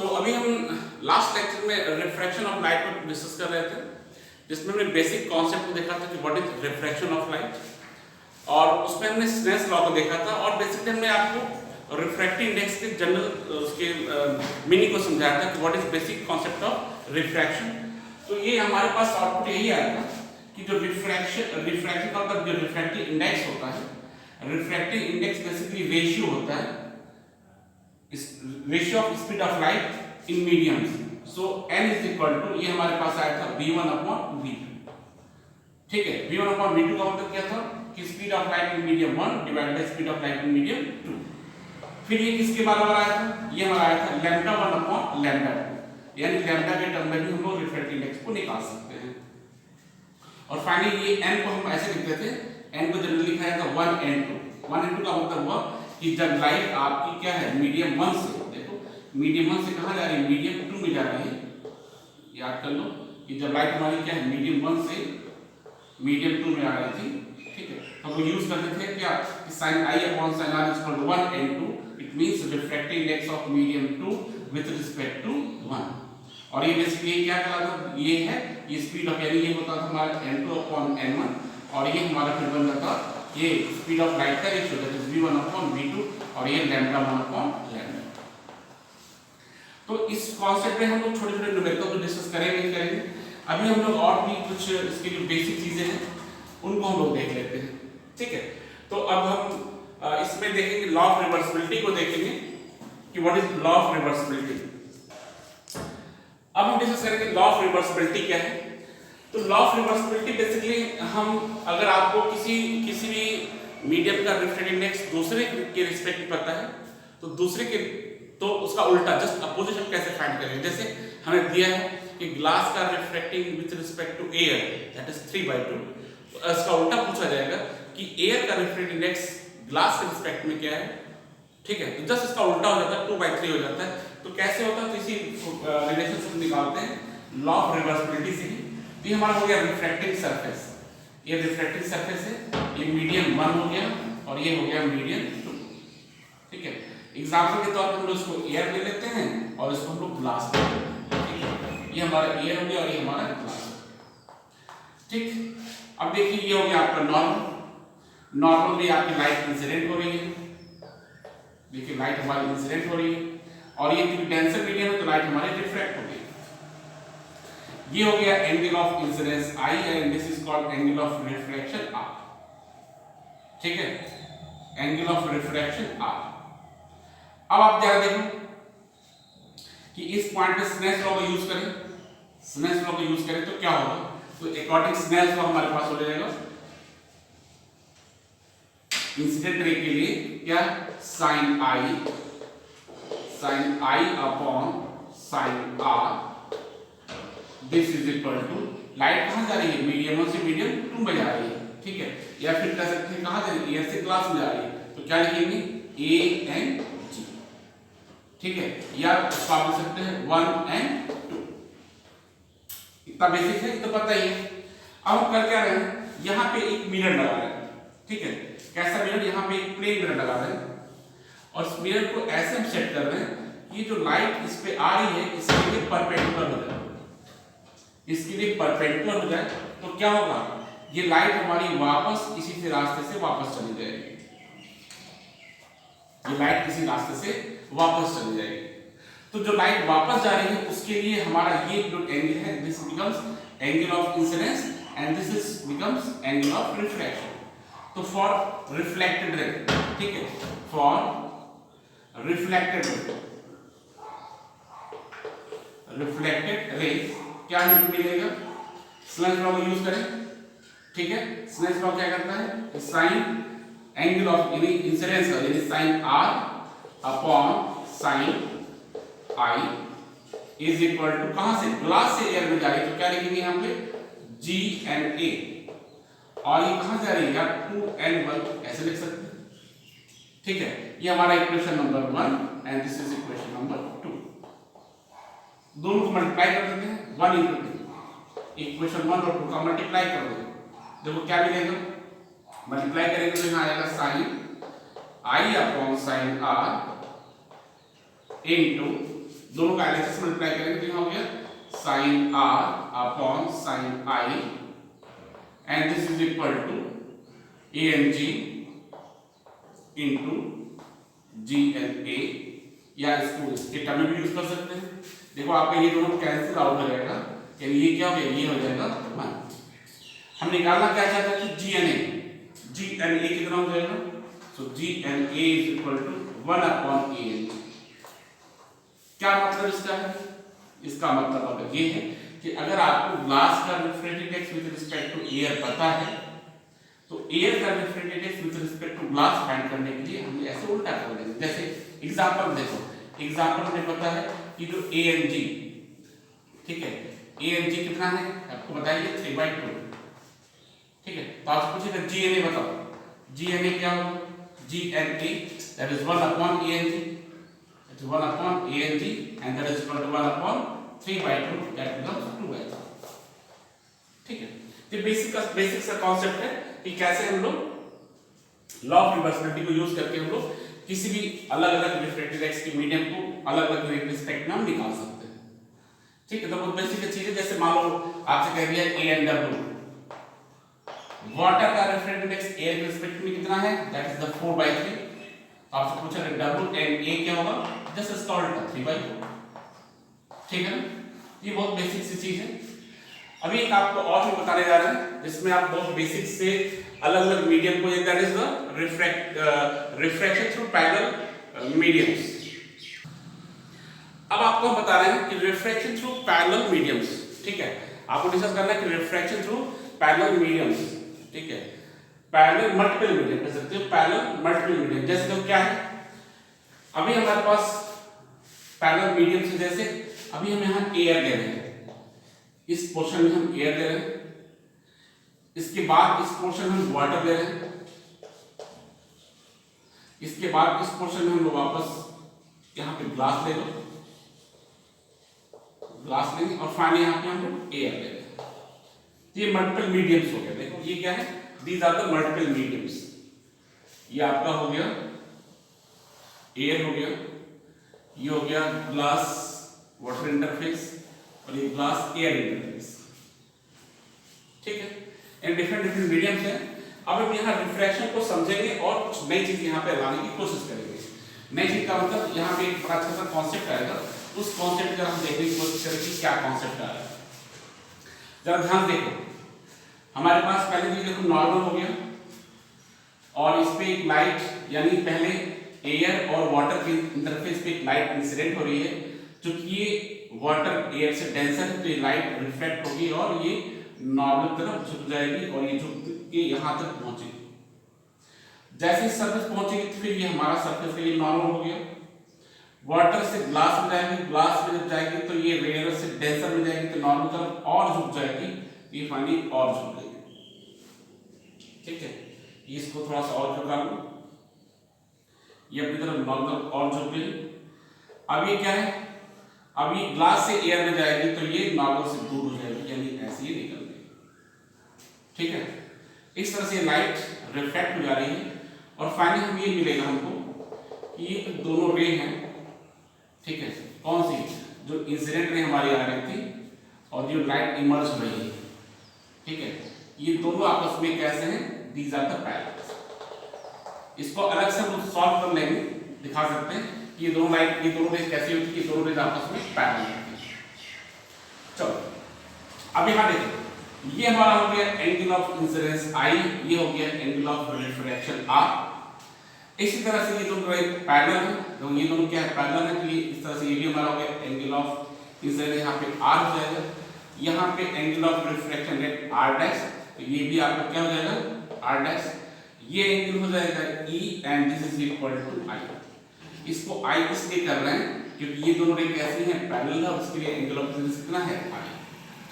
तो अभी हम लास्ट लेक्चर में रिफ्रैक्शन ऑफ लाइट को डिस्कस कर रहे थे, जिसमें हमने बेसिक कॉन्सेप्ट को देखा था कि what is refraction of light, और उसमें हमने स्नेल्स लॉ को देखा था, और बेसिकली हमने आपको रिफ्रैक्टिव इंडेक्स के जनरल उसके मीनिंग को समझाया था कि what is basic concept of refraction. तो ये हमारे पास आउटपुट यही आया था कि जो रिफ्रैक्शन का मतलब जो रिफ्रैक्टिव इंडेक्स होता है, रिफ्रैक्टिव इंडेक्स बेसिकली रेशियो होता है, ratio of speed of light in mediums. So n is equal to, ये हमारे पास आया था v1 अपॉन v2। ठीक है, v1 अपॉन v2 का मतलब क्या था कि speed of light in medium 1 divided by speed of light in medium 2। फिर ये किसके बराबर आया था, ये हमारा आया था लैम्डा 1 अपॉन लैम्डा 2, यानी लैम्डा के टर्म में भी हम लोग रिफ्रैक्टिव इंडेक्स को निकाल सकते हैं। और फाइनली ये n को हम ऐसे लिखते थे, n को जनरली लिखा जाता है 1n2। 1n2 का मतलब हुआ कि जब लाइट आपकी क्या है मीडियम 1 से, देखो मीडियम 1 से कहां जा रही है, मीडियम 2 में जा रही है। याद कर लो कि जब लाइट हमारी क्या है मीडियम 1 से मीडियम 2 में आ रही थी, ठीक है, तो हम यूज करते थे क्या कि sin i upon sin r is equal to 1n2। It means refractive index of medium 2 with respect to 1। और ये बेसिकली क्या कहलाता, ये है ये स्पीड ऑफ, यानी ये होता था हमारा n2 अपॉन n1, और ये हमारा फिर बन जाता ये स्पीड ऑफ लाइट का ratio that is v1 upon v2, और ये लैम्डा 1 अपॉन लैम्डा। तो इस कॉन्सेप्ट में हम लोग छोटे छोटे न्यूमेरिकल को डिस्कस करेंगे। अभी हम लोग और भी कुछ इसके जो बेसिक चीजें हैं उनको हम लोग देख लेते हैं। ठीक है, तो अब हम इसमें देखेंगे लॉ ऑफ रिवर्सिबिलिटी को देखेंगे कि what is law of reversibility. अब हम डिस्कस करेंगे लॉ ऑफ रिवर्सिबिलिटी क्या है। तो लॉ ऑफ रिवर्सिबिलिटी बेसिकली हम, अगर आपको किसी भी मीडियम का रिफ्रैक्टिव इंडेक्स दूसरे के रिस्पेक्ट में पता है, तो दूसरे के, तो उसका उल्टा जस्ट अपोजिट हम कैसे फाइंड करेंगे। जैसे हमें दिया है कि ग्लास का refracting with respect to air that is 3/2, तो इसका उल्टा पूछा जाएगा कि एयर का रिफ्रैक्टिव इंडेक्स ग्लास के रिस्पेक्ट में क्या है। ठीक है, तो जस्ट इसका उल्टा हो जाता है, 2/3 हो जाता है। तो कैसे होता है, तो इसी रिलेशनशिप निकालते हैं लॉ ऑफ रिवर्सिबिलिटी से ही। ये हमारा हो गया रिफ्रैक्टिंग सरफेस, ये रिफ्रैक्टिंग सरफेस है, ये मीडियम 1 हो गया और ये हो गया मीडियम 2। ठीक है, एग्जांपल के तौर पर हम लोग इसको एयर ले लेते हैं और इसको हम लोग ग्लास ले लेते हैं। ठीक है, ये हमारा एयर हो गया और ये हमारा ग्लास। ठीक, अब देखिए ये हो गया आपका नॉर्मल में आपकी लाइट इंसिडेंट हो रही है। देखिए लाइट हमारी इंसिडेंट हो रही है, और ये क्योंकि डेंसर मीडियम है तो लाइट हमारी रिफ्रैक्ट हो गई। ये हो गया angle of incidence I and this is called angle of refraction R। ठीक है, एंगल ऑफ रिफ्रैक्शन R। अब आप जरा देखो कि इस पॉइंट पे स्नेल्स लॉ को यूज करें, स्नेल्स लॉ को यूज करें तो क्या होगा। तो अकॉर्डिंग स्नेल्स लॉ हमारे पास हो जाएगा इंसिडेंट रे के लिए क्या sin I upon sin R, this is equal to, light कहां जा रही है मीडियम 1 से मीडियम 2 में जा रही है। ठीक है, या फिर कह सकते हैं कहां जा रही है, एयर से ग्लास में जा रही है, तो क्या लिखेंगे A एंड G। ठीक है, या उसको आप लिख सकते हैं 1 एंड 2। इतना बेसिक है, तो पता ही है। अब हम कर क्या रहे हैं, यहां पे एक मिरर लगा रहे हैं। ठीक है, कैसा मिरर, यहां पे एक प्लेन मिरर लगा रहे हैं, और इस मिरर को ऐसे हम सेट कर रहे हैं कि जो लाइट इस पे आ रही है इसके लिए परपेंडिकुलर हो जाए, इसके लिए परपेंडिकुलर हो जाए। तो क्या होगा, ये लाइट हमारी वापस इसी से रास्ते से वापस चली जाएगी, ये लाइट किसी रास्ते से वापस चली जाएगी। तो जो लाइट वापस जा रही है उसके लिए हमारा ये जो एंगल है, this becomes angle of incidence and this is becomes angle of refraction. तो फॉर रिफ्लेक्टेड रे, ठीक है, फॉर रिफ्लेक्टेड रे क्या मिलेगा, स्नेल्स लॉ को यूज करें। ठीक है, स्नेल्स लॉ क्या करता है, साइन एंगल ऑफ इंसिडेंस यानी sine R upon sine I is equal to, कहां से, ग्लास से एयर में जा रही है, तो क्या लिखेंगे यहां पे G and A, और ये कहां जा रही है, 2n1 ऐसे लिख सकते हैं। ठीक है, ये हमारा equation number 1 and this is equation number 2। दोनों को मल्टीप्लाई कर देते हैं, 1 into 2, इक्वेशन 1 और 2 का मल्टीप्लाई कर देंगे, देखो क्या मिलेगा, मल्टीप्लाई करेंगे तो यहाँ आएगा sine I upon sine R into दोनों का LHS मल्टीप्लाई करेंगे तो यहाँ हो गया sine R upon sine I and this is equal to ANG into GNA, या इसको इसके टर्म में भी यूज कर सकते हैं। देखो आपका ये दोनों कैंसिल आउट हो जाएगा, यानी ये क्या हो गया, ये हो जाएगा 1। हम निकालना क्या चाहते हैं कि GNA कितना हो जाएगा, so GNA is equal to 1 upon ANG। क्या मतलब इसका है, इसका मतलब अगर ये है कि अगर आपको ग्लास का refractive index with respect to air पता है तो एयर का refractive index with respect to glass find करने के लिए हम ऐसे उल्टा कर देंगे। जैसे एग्जांपल देखो, एग्जांपल हमें पता है कि जो ANG, ठीक है, ANG कितना है आपको बताइए 3/2, ठीक है। तो आपसे पूछेगा GNA बताओ, GNA क्या होगा, GNA that is 1 upon ANG, it is 1 upon ANG and that is equal to 1 upon 3/2 that becomes 2/2, ठीक है। तो बेसिक सा कांसेप्ट है कि कैसे हम लोग लॉ ऑफ रिवर्सिबिलिटी को यूज करके हम लोग किसी भी अलग अलग रिफ्रैक्टिव इंडेक्स की मीडियम को अलग अलग रिस्पेक्ट में हम निकाल सकते हैं, ठीक है। तो बहुत बेसिक चीज है। जैसे मान लो आपसे कह दिया ANW, वाटर का रिफ्रैक्टिव इंडेक्स एयर के रिस्पेक्ट में कितना है, दैट इज द 4/3। आपसे पूछा कि W एंड A क्या होगा, जस्ट इसका उल्टा 3/4, ठीक है ना। ये बहुत बेसिक सी चीज है। अभी एक आपको और भी बताने जा रहे हैं जिसमें आप बहुत बेसिक से अलग अलग मीडियम को, that is the refraction through parallel mediums. अब आपको हम बता रहे हैं कि रिफ्रैक्शन थ्रू पैरेलल मीडियम्स, ठीक है। आपको डिस्कस करना है कि रिफ्रैक्शन थ्रू पैरेलल मीडियम्स, ठीक है, पैरेलल मल्टीपल मीडियम कह सकते हो, पैरेलल मल्टीपल मीडियम। जैसे तो क्या है, अभी हमारे पास पैरेलल मीडियम से, जैसे अभी हम यहाँ एयर ले रहे हैं, इस पोर्शन में हम एयर ले रहे हैं, इसके बाद इस पोर्शन में हम वाटर ले रहे हैं, इसके बाद इस पोर्शन में हम वापस यहाँ पे ग्लास ले लो, ग्लास लेंगे और फाइनली यहाँ पे हम लोग एयर ले रहे हैं। ये मल्टीपल मीडियम्स हो गए। देखो ये क्या है, these are the multiple mediums. ये आपका हो गया एयर हो गया, ये हो गया ग्लास वाटर इंटरफेस और ये ग्लास एयर इंटरफेस, ठीक है। इन डिफरेंट डिफरेंट मीडियम्स हैं। अब हम यहाँ रिफ्रैक्शन को समझेंगे और कुछ नई चीज यहाँ पे लाने की कोशिश करेंगे। नई चीज का मतलब यहाँ पे एक बड़ा अच्छा सा कॉन्सेप्ट आएगा, उस कॉन्सेप्ट का हम देखने की कोशिश करेंगे क्या कॉन्सेप्ट आ रहा है। जरा ध्यान देखो, हमारे पास पहले भी देखो नॉर्मल हो गया और इस पे एक लाइट, यानी पहले एयर और वाटर के इंटरफेस पे एक लाइट इंसिडेंट हो रही है, क्योंकि ये वाटर एयर से डेंसर है तो ये लाइट रिफ्लेक्ट होगी और ये नॉर्मल तरफ झुक जाएगी और ये झुक के यहाँ तक पहुंचेगी। जैसे ही सरफेस पहुंचेगी तो फिर ये हमारा सरफेस का ये नॉर्मल हो गया। वाटर से ग्लास में जाएगी, ग्लास में जब जाएगी तो ये रेयर से डेंसर में जाएगी तो नॉर्मल तरफ और झुक जाएगी, ये फाइनली और झुक गई, ठीक है। इसको थोड़ा सा और झुका लो, ये अपनी तरफ नॉर्मल और झुक गई। अब ये क्या है, अभी ग्लास से एयर में जाएगी तो ये नॉर्मल से दूर हो जाएगी, यानी ऐसे ही निकल गई, ठीक है। इस तरह से लाइट रिफ्लेक्ट हो जा रही है और फाइनली हम ये मिलेगा हमको कि ये दोनों रे हैं, ठीक है। कौन सी, जो इंसिडेंट रे हमारी आ रही थी और जो लाइट इमर्ज हो रही है, ठीक है, ये दोनों आपस में कैसे हैं, दीज आर द पैरेलल। इसको अलग से हम सॉल्व कर लेंगे, दिखा सकते हैं कि ये दोनों लाइट, ये दोनों रेज कैसी होती है, दोनों रेज आपस में पैरेलल होती है। चलो अब यहाँ देखो, ये हमारा हो गया एंगल ऑफ इंसिडेंस I, ये हो गया एंगल ऑफ रिफ्रैक्शन R। इसी तरह से ये दोनों पैरेलल है, तो ये दोनों क्या है, पैरेलल है, तो ये इस तरह से ये भी हमारा हो गया एंगल ऑफ इंसिडेंस, यहाँ पे R हो जाएगा, यहाँ पे angle of refraction rate R dash, तो ये भी आपका क्या हो जाएगा R डैश। ये एंगल हो जाएगा E and this is equal to I। इसको I इसलिए कर रहे हैं क्योंकि ये दोनों रे कैसी हैं, पैरेलल है, उसके लिए एंगल ऑफ इंसिडेंस कितना है I,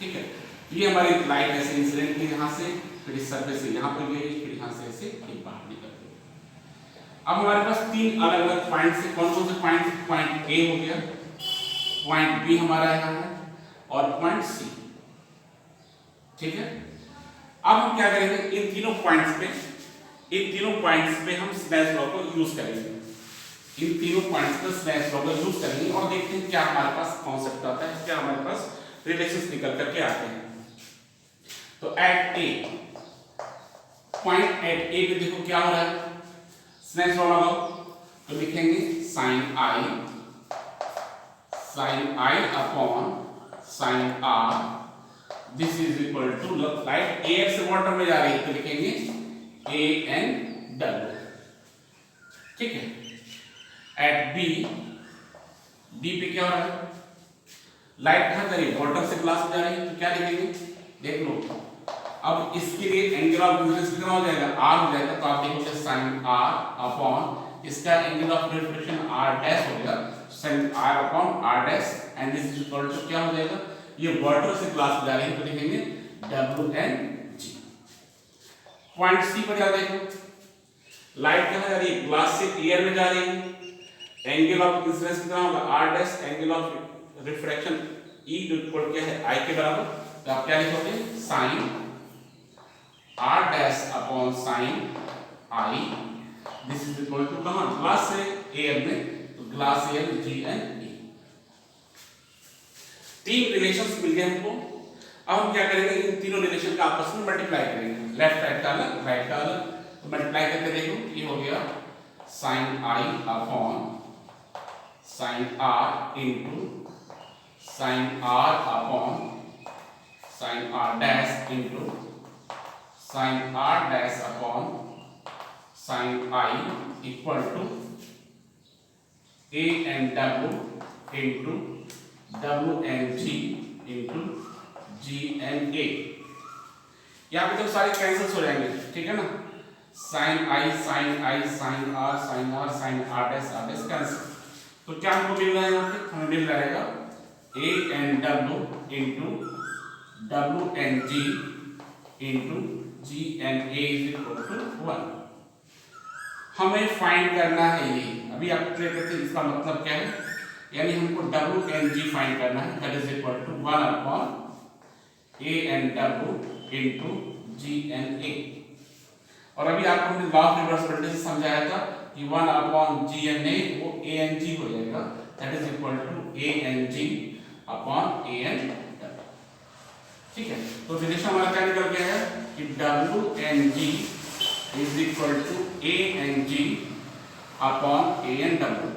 ठीक है। ये हमारी लाइट ऐसे इंसिडेंट की यहाँ से, फिर इस सरफेस से यहाँ पर गई, फिर यहाँ से ऐसे बाहर निकल गई। अब हमारे पास तीन अलग अलग पॉइंट्स हैं। कौन कौन से पॉइंट, पॉइंट A हो गया, पॉइंट B हमारा यहाँ है और पॉइंट C, ठीक है। अब हम क्या करेंगे, इन तीनों पॉइंट्स पे हम स्नेल्स लॉ को यूज करेंगे। इन तीनों पॉइंट्स पर स्नेल्स लॉ का यूज करेंगे और देखते हैं क्या हमारे पास कॉन्सेप्ट आता है, क्या हमारे पास रिलेशंस निकल करके आते हैं। तो एट ए पॉइंट एट ए पे देखो क्या हो रहा है, स्नेल्स लॉ लगाओ तो लिखेंगे sine I upon sine are, this is equal to light a से वाटर में जा रही है तो लिखेंगे ए एन डब्ल्यू, ठीक है। एट बी पे क्या हो रहा है, लाइट कहां जा रही है, वाटर से ग्लास में जा रही है तो क्या लिखेंगे, देख लो। अब इसके लिए एंगल ऑफ इंसिडेंस कितना हो जाएगा, आर हो जाएगा, तो आप देखोगे साइन आर अपॉन इसका angle of reflection R dash हो जाएगा, sine R upon R dash and this is equal to क्या हो जाएगा, ये वाटर से ग्लास में जा रही है तो लिखेंगे W N G. Point C पर जा देखो, लाइट कहां जा रही है, ग्लास से एयर में जा रही है, एंगल ऑफ इंसिडेंस कितना होगा R dash, angle of refraction E equal क्या है आई के बराबर, तो आप क्या लिखोगे sine R dash upon sine I, this is equal to कहां, ग्लास से एयर में, तो glass air G N E. तीन रिलेशंस मिल गए हमको। अब हम क्या करेंगे, इन तीनों रिलेशन का आपस में मल्टीप्लाई करेंगे, लेफ्ट साइड का अलग राइट का अलग, तो मल्टीप्लाई करके देखो ये हो गया sine I upon sine R into sine R upon sine R dash into sine R dash upon sine I equal to A N W into W N G into G N A. यहाँ पे तो सारे cancel हो जाएंगे, ठीक है ना, sine I sine R dash cancel, तो क्या हमको मिल रहा है, यहाँ पे हमें मिल रहेगा A N W into W N G into G N A is equal to 1। हमें फाइंड करना है ये, अभी आप क्लियर करते हैं इसका मतलब क्या है, यानी हमको डब्ल्यू एन जी फाइंड करना है, that is equal to 1 upon A N W into G N A. और अभी आपको हमने लॉ ऑफ रिवर्सिबिलिटी से समझाया था कि 1 अपॉन जी एन ए वो ए एन जी हो जाएगा, that is equal to A N G upon A N W, ठीक है। तो रिलेशन हमारा क्या निकल गया है कि W N ji is equal to A N G upon A N W.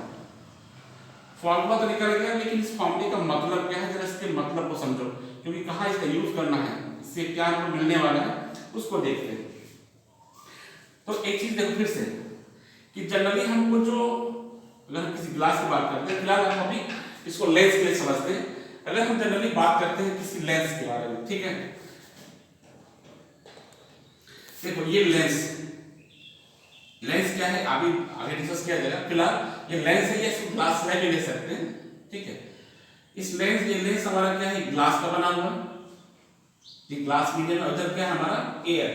Formula तो निकल गया, लेकिन इस फॉर्मूले का मतलब क्या है, जरा इसके मतलब को समझो, क्योंकि कहाँ इसका यूज करना है, इससे क्या हमको मिलने वाला है उसको देखते हैं। तो एक चीज देखो फिर से कि जनरली हमको जो, अगर हम किसी ग्लास की बात करते हैं, फिलहाल हम अभी इसको लेंस के लिए समझते हैं, अगर हम जनरली बात करते हैं किसी लेंस के बारे में, ठीक है, देखो ये लेंस क्या है, आगे डिस्कस किया जाएगा, फिलहाल ये लेंस है, ये इसको ग्लास में भी ले सकते हैं, ठीक है। ये लेंस हमारा क्या है, ग्लास का बना हुआ है, ये ग्लास मीडियम, उधर क्या है हमारा एयर,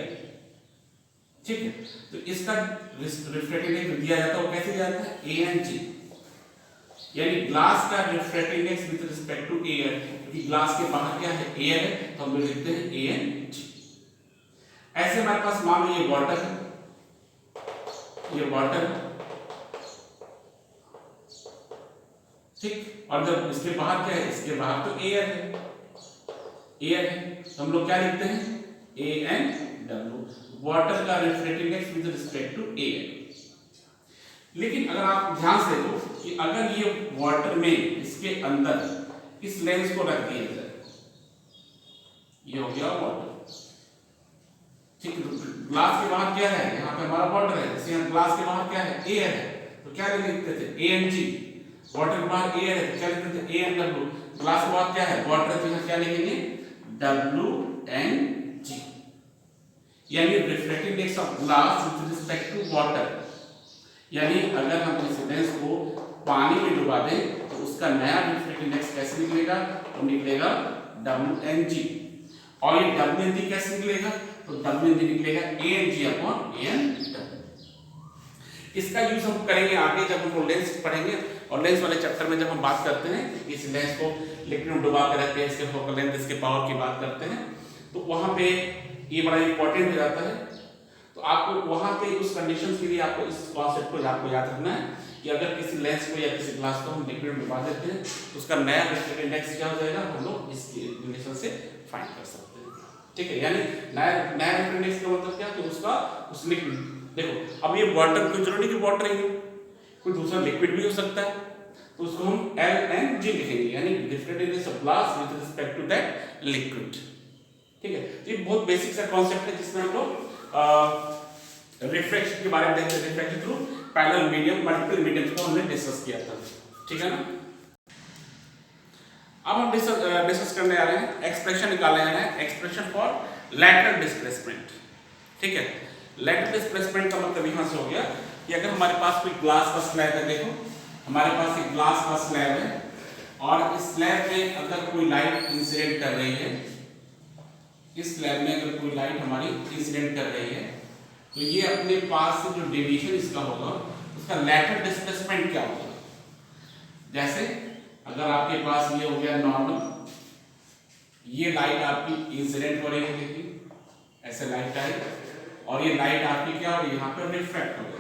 ठीक है। तो इसका रिफ्रैक्टिव इंडेक्स दिया जाता है, वो कैसे दिया जाता है, ए एन जी, यानी ग्लास का refractive index with respect to air, क्योंकि ग्लास के बाहर क्या है, एयर है, तो हम लिखते हैं ए एन जी। ऐसे हमारे पास मान लो ये वाटर है, ठीक, और जब इसके बाहर क्या है, इसके बाहर तो एयर है, तो हम लोग क्या लिखते हैं, ए एन डब्ल्यू, वाटर का refractive index with respect to air. लेकिन अगर आप ध्यान से देखो कि अगर ये वाटर में इसके अंदर इस लेंस को रख दिया जाए, ये हो गया वाटर, ठीक है, तो ग्लास के बाहर क्या है, यहाँ पे हमारा वाटर है, जैसे यहाँ ग्लास के बाहर क्या है, एयर है, तो क्या लिखते थे, ए एन जी, वाटर के बाहर एयर है, तो क्या लिखते थे, ए एन डब्ल्यू, ग्लास के बाहर क्या है, वाटर है, तो यहाँ क्या लिखेंगे, डब्ल्यू एन जी, यानी refractive index of glass with respect to water, यानी अगर हम इस लेंस को पानी में डुबा दें तो उसका नया रिफ्रैक्टिव इंडेक्स कैसे निकलेगा, तो निकलेगा डब्ल्यू एन जी, और ये डब्ल्यू एन जी कैसे निकलेगा, तो डब्ल्यू एन जी निकलेगा A N G upon A N W. इसका यूज हम करेंगे आगे जब हम लेंस पढ़ेंगे, और लेंस वाले चैप्टर में जब हम बात करते हैं इस लेंस को लिक्विड में डुबा कर रखते हैं, इसके फोकल लेंथ, इसके पावर की बात करते हैं, तो वहां पे ये बड़ा इंपॉर्टेंट हो जाता है। तो आपको वहां पे उस कंडीशन के लिए आपको इस कॉन्सेप्ट को आपको याद रखना है कि अगर किसी लेंस को या किसी ग्लास को हम लिक्विड में डुबा देते हैं तो उसका नया रिफ्रैक्टिव इंडेक्स क्या हो जाएगा, हम लोग इस रिलेशन से फाइंड कर सकते हैं। ठीक है, यानी नया रिफ्रैक्टिव इंडेक्स का मतलब क्या, कि उसका उस लिक्विड, देखो अब ये वाटर की जरूरत नहीं कि वाटर ही कोई दूसरा लिक्विड भी हो सकता है, तो उसको हम LNG लिखेंगे, यानी refractive index of glass with respect to that liquid. ठीक है, तो ये बहुत बेसिक सा कॉन्सेप्ट है जिसमें हम लोग रिफ्रैक्शन के बारे में देखते हैं, refraction through parallel medium, multiple medium को हमने डिस्कस किया था। ठीक है ना, अब हम डिस्कस करने आ रहे हैं, एक्सप्रेशन निकालने आ रहे हैं, एक्सप्रेशन फॉर लैटरल डिस्प्लेसमेंट। ठीक है, लैटरल डिस्प्लेसमेंट का मतलब यहां से हो गया कि अगर हमारे पास कोई ग्लास का स्लैब है, देखो हमारे पास एक ग्लास का स्लैब है और इस स्लैब में अगर कोई लाइट इंसिडेंट कर रही है, इस स्लैब में अगर कोई लाइट हमारी इंसिडेंट कर रही है, तो ये अपने पास से जो डेविएशन इसका होगा उसका लैटरल डिस्प्लेसमेंट क्या होगा। जैसे अगर आपके पास ये हो गया नॉर्मल, ये लाइट आपकी इंसिडेंट हो रही है, देखिए ऐसे लाइट आई और ये लाइट आपकी क्या हो रही है, यहाँ पर रिफ्रैक्ट हो गई।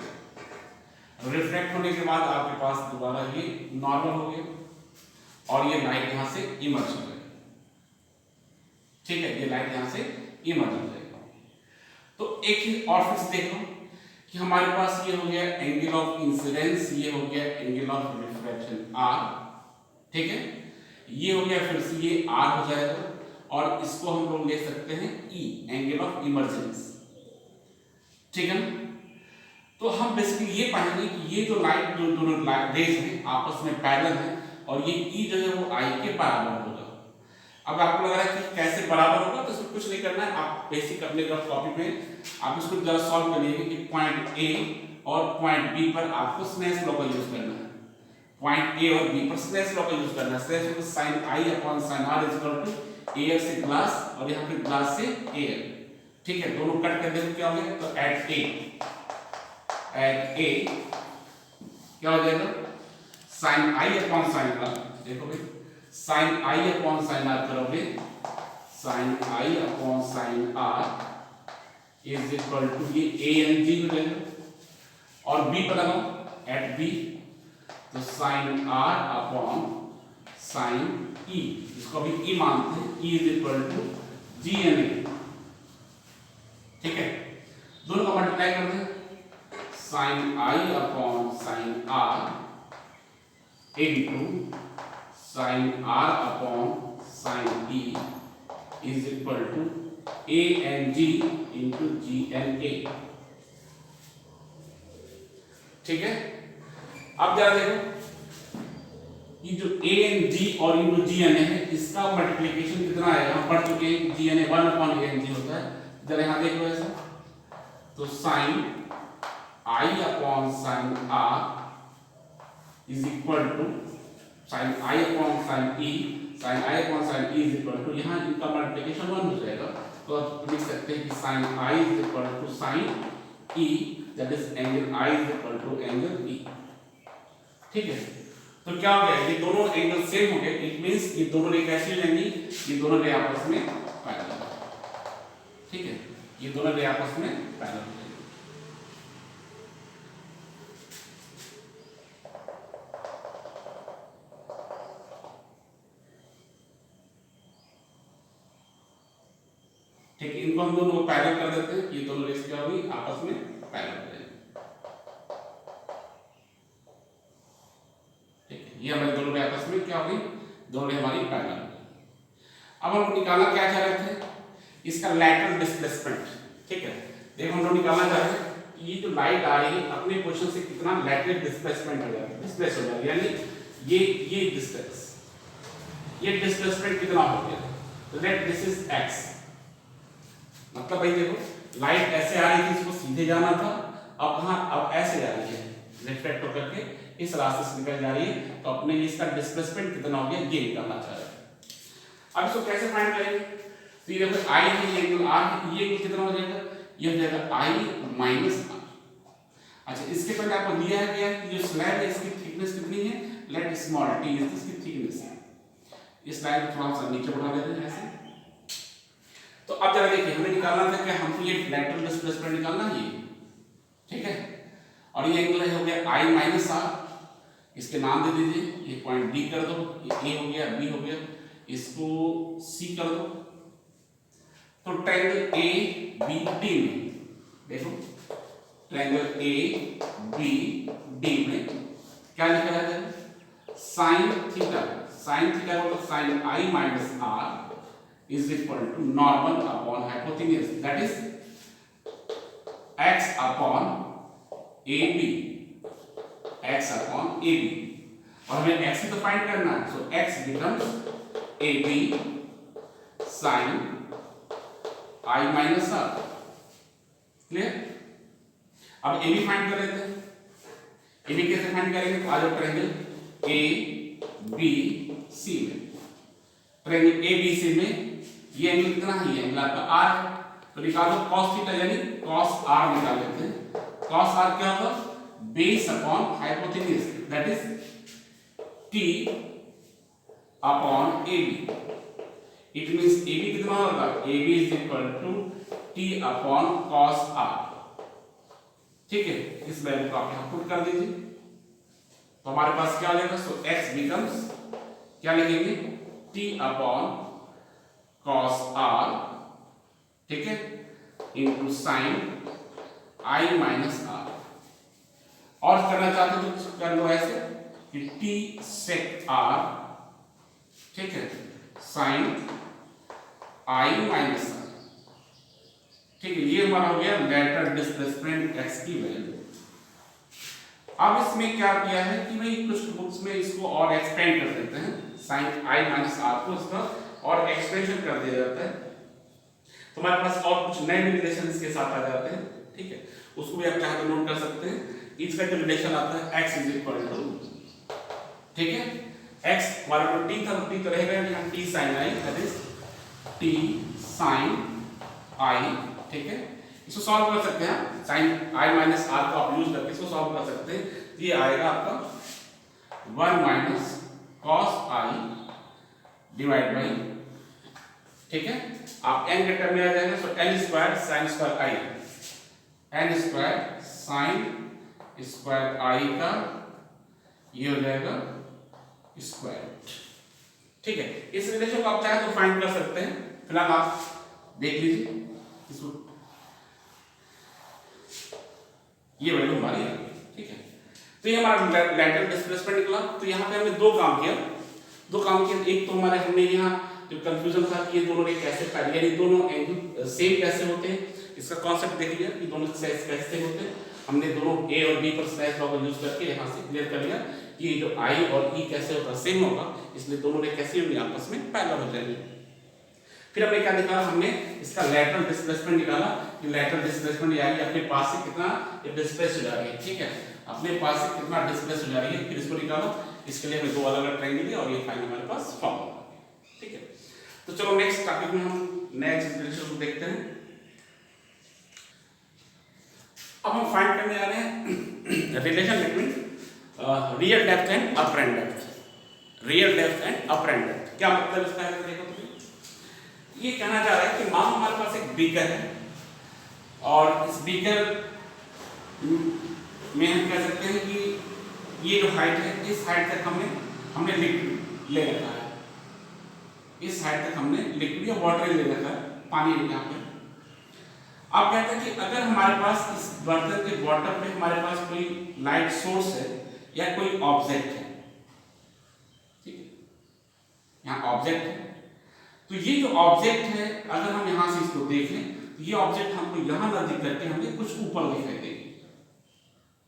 रिफ्रैक्ट होने के बाद आपके पास दोबारा ये नॉर्मल हो गया और ये लाइट यहाँ से इमर्ज हो गई। ठीक है, ये लाइट यहाँ से इमर्ज हो जाएगी। तो एक चीज और फिर से देखो कि हमारे पास ये हो गया एंगल ऑफ इंसिडेंस, ये हो गया एंगल ऑफ रिफ्रैक्शन R। ठीक है, ये हो गया, फिर से ये R हो जाएगा और इसको हम लोग ले सकते हैं E, एंगल ऑफ इमर्जेंस। ठीक है, तो हम बेसिकली ये पाएंगे कि ये जो लाइट, जो दोनों रेज हैं आपस में पैरेलल हैं और ये E जो है वो I के बराबर होगा। अब आपको लग रहा है कि कैसे बराबर होगा, तो इसमें कुछ नहीं करना है, आप बेसिक अपने रफ कॉपी में आप इसको जरा सॉल्व करिए कि पॉइंट A और पॉइंट B पर आपको स्नेल्स लॉ का यूज करना है। पॉइंट A और B पर स्नेल्स लॉ का यूज करना है। Snell's law sin I upon sin R is equal to air से ग्लास और यहाँ पे ग्लास से एयर। ठीक है, दोनों कट कर देंगे, क्या हो गया, तो एट A क्या हो जाएगा, sin I upon sin R। देखो भाई, sin I upon sin R करोगे, sin I upon sin R is equal to ये A एंड G हो जाएगा और B पर लगाओ एट B, तो sin R upon sin E, इसको भी E मानते हैं, E is equal to G and A। ठीक है, दोनों को मल्टीप्लाई कर दें, sin I upon sin R into sin R upon sin E is equal to A and G into G and A। ठीक है, अब जरा देखो ये जो A and G और into G and A है, इसका मल्टीप्लिकेशन कितना आएगा, हम पढ़ चुके हैं G and A 1 upon A and G होता है। जरा यहाँ देखो ऐसा, तो sin I upon sin R is equal to sin I upon sin E, sin I upon sin E is equal to, यहाँ इनका मल्टीप्लिकेशन 1 हो जाएगा, तो आप लिख सकते हैं कि sin I is equal to sin E, that is angle I is equal to angle E। ठीक है, तो क्या हो गया, ये दोनों एंगल सेम हो गए, इट मींस ये दोनों रे कैसी हो जाएंगी, ये दोनों रे आपस में पैरेलल। ठीक है, ये दोनों रे आपस में पैरेलल। ठीक है, इनको हम दोनों को पैरेलल कर देते हैं, ये दोनों रेस क्या होगी, आपस में पैरेलल हो जाएंगे। ठीक है, ये हमारे दोनों रे आपस में क्या होगी, दोनों रे हमारी पैरेलल हो जाएंगी। अब हम निकालना क्या चाह रहे थे, इसका लैटरल डिस्प्लेसमेंट। ठीक है, देखो हम लोग निकालना चाह रहे हैं ये जो लाइट आ रही है अपने पोजीशन से कितना लैटरल डिस्प्लेसमेंट हो जाएगा, डिस्प्लेस हो जाएगा, यानी ये डिस्टेंस, ये डिस्प्लेसमेंट कितना हो गया, तो लेट दिस इज x। मतलब भाई देखो लाइट ऐसे आ रही थी, इसको सीधे जाना था, अब कहां, अब ऐसे जा रही है, रिफ्लेक्ट होकर के इस रास्ते से निकल जा रही है, तो अपने इसका डिस्प्लेसमेंट कितना हो गया ये निकालना चाह रहे हैं। अब इसको कैसे फाइंड करेंगे, तो ये देखो I है, ये एंगल R है, ये कितना हो जाएगा, ये हो जाएगा I माइनस R। अच्छा, इसके पहले आपको दिया है क्या कि जो स्लैब है इसकी थिकनेस कितनी है, लेट स्मॉल t इज इसकी थिकनेस है। इस लाइन को थोड़ा सा नीचे बढ़ा देते हैं ऐसे, तो अब जरा देखिए, हमें निकालना था कि हमको ये लेटरल डिस्प्लेसमेंट निकालना है ये, ठीक है। और ये एंगल हो गया I माइनस R, इसके नाम दे दीजिए, ये पॉइंट D कर दो, ये A हो गया, B हो गया, इसको C कर दो। तो ट्रायंगल A B D में देखो, ट्रायंगल A B D में क्या लिखा जाता है, साइन थीटा मतलब sine I minus R is equal to normal upon hypotenuse, that is x upon AB, x upon AB, और हमें x ही तो फाइंड करना है, so x becomes AB sin I minus R, clear. अब AB find कर लेते हैं, AB कैसे फाइंड करेंगे, तो आ जाओ ट्रायंगल ABC में, ट्रायंगल ABC में ये एंगल कितना है, ये एंगल आपका R है, तो निकाल दो cos थीटा यानी cos R निकाल लेते हैं। cos R क्या होगा, base upon hypotenuse, that is T upon AB, it means AB कितना होगा, AB is equal to T upon cos R, ठीक है। इस वैल्यू को आप यहां पुट कर दीजिए, तो हमारे पास क्या आ जाएगा, सो x बिकम्स क्या लिखेंगे, T अपॉन cos R, ठीक है, into sine I minus R, और करना चाहते हो तो कर लो ऐसे कि T sec R, ठीक है, साइन I माइनस R, ठीक है। ये हमारा हो गया लेटरल डिस्प्लेसमेंट x की वैल्यू। अब इसमें क्या किया है कि भाई कुछ बुक्स में इसको और एक्सपेंड कर देते हैं, साइन I माइनस R को इसका और एक्सपेंशन कर दिया जाता है, तो हमारे पास और कुछ नए रिलेशन इसके साथ आ जाते हैं, ठीक है। उसको भी आप चाहे तो नोट कर सकते हैं। इसका जो रिलेशन आता है x इज इक्वल टू, ठीक है, x हमारा तो t था, तो t तो रहेगा यहाँ t sin I, that is t sin I, ठीक है। इसको सॉल्व कर सकते हैं, sin I माइनस R को आप यूज करके इसको सॉल्व कर सकते हैं। ये आएगा आपका 1 minus cos I divide by, ठीक है, आप n के टर्म में आ जाएगा, सो n square sin square I, n square sin square I का ये हो जाएगा स्क्वायर, ठीक है। इस रिलेशन को आप चाहे तो फाइंड कर सकते हैं, फिलहाल आप देख लीजिए इसको, ये वैल्यू हमारी आ गई, ठीक है। तो ये हमारा लेटरल डिस्प्लेसमेंट निकला। तो यहाँ पे हमने दो काम किया, एक तो हमारे हमने यहाँ जो कंफ्यूजन था कि ये दोनों ने कैसे पाई, यानी दोनों एंगल सेम कैसे होते हैं, इसका कॉन्सेप्ट देख लिया कि दोनों साइड कैसे होते हैं। हमने दोनों A और B पर स्लैश लॉ का यूज करके यहाँ से क्लियर कर लिया कि जो I और E कैसे होता है, सेम होगा, इसलिए दोनों ने कैसे होंगे आपस में पैरेलल हो जाएंगे। फिर हमने क्या निकाला, हमने इसका लेटरल डिस्प्लेसमेंट निकाला कि लेटरल डिस्प्लेसमेंट यानी अपने पास से कितना डिस्प्लेस हो जा रही है, ठीक है, अपने पास से कितना डिस्प्लेस हो जा रही है, फिर इसको निकालो। इसके लिए हमें दो अलग अलग ट्रायंगल दिए और ये फाइनल हमारे पास फॉर्मूला, ठीक है। तो चलो नेक्स्ट टॉपिक में हम नेक्स्ट रिलेशन को देखते हैं। अब हम फाइंड करने जा रहे हैं relation between real depth and apparent depth. Real depth and apparent depth क्या मतलब इसका है, देखो तो ये कहना चाह रहा है कि मान हमारे पास एक बीकर है और इस बीकर में हम कह सकते हैं कि ये जो हाइट है, इस हाइट तक हमने लिक्विड ले रखा है, इस हाइट तक हमने लिक्विड या वाटर ले रखा है, पानी यहाँ पे। आप कहते हैं कि अगर हमारे पास इस बर्तन के बॉटम पे हमारे पास कोई लाइट सोर्स है या कोई ऑब्जेक्ट है, ठीक है, यहाँ ऑब्जेक्ट है, तो ये जो ऑब्जेक्ट है अगर हम यहाँ से इसको देखें तो ये ऑब्जेक्ट हमको यहाँ नजदीक करके हमें कुछ ऊपर दिखाई देगी,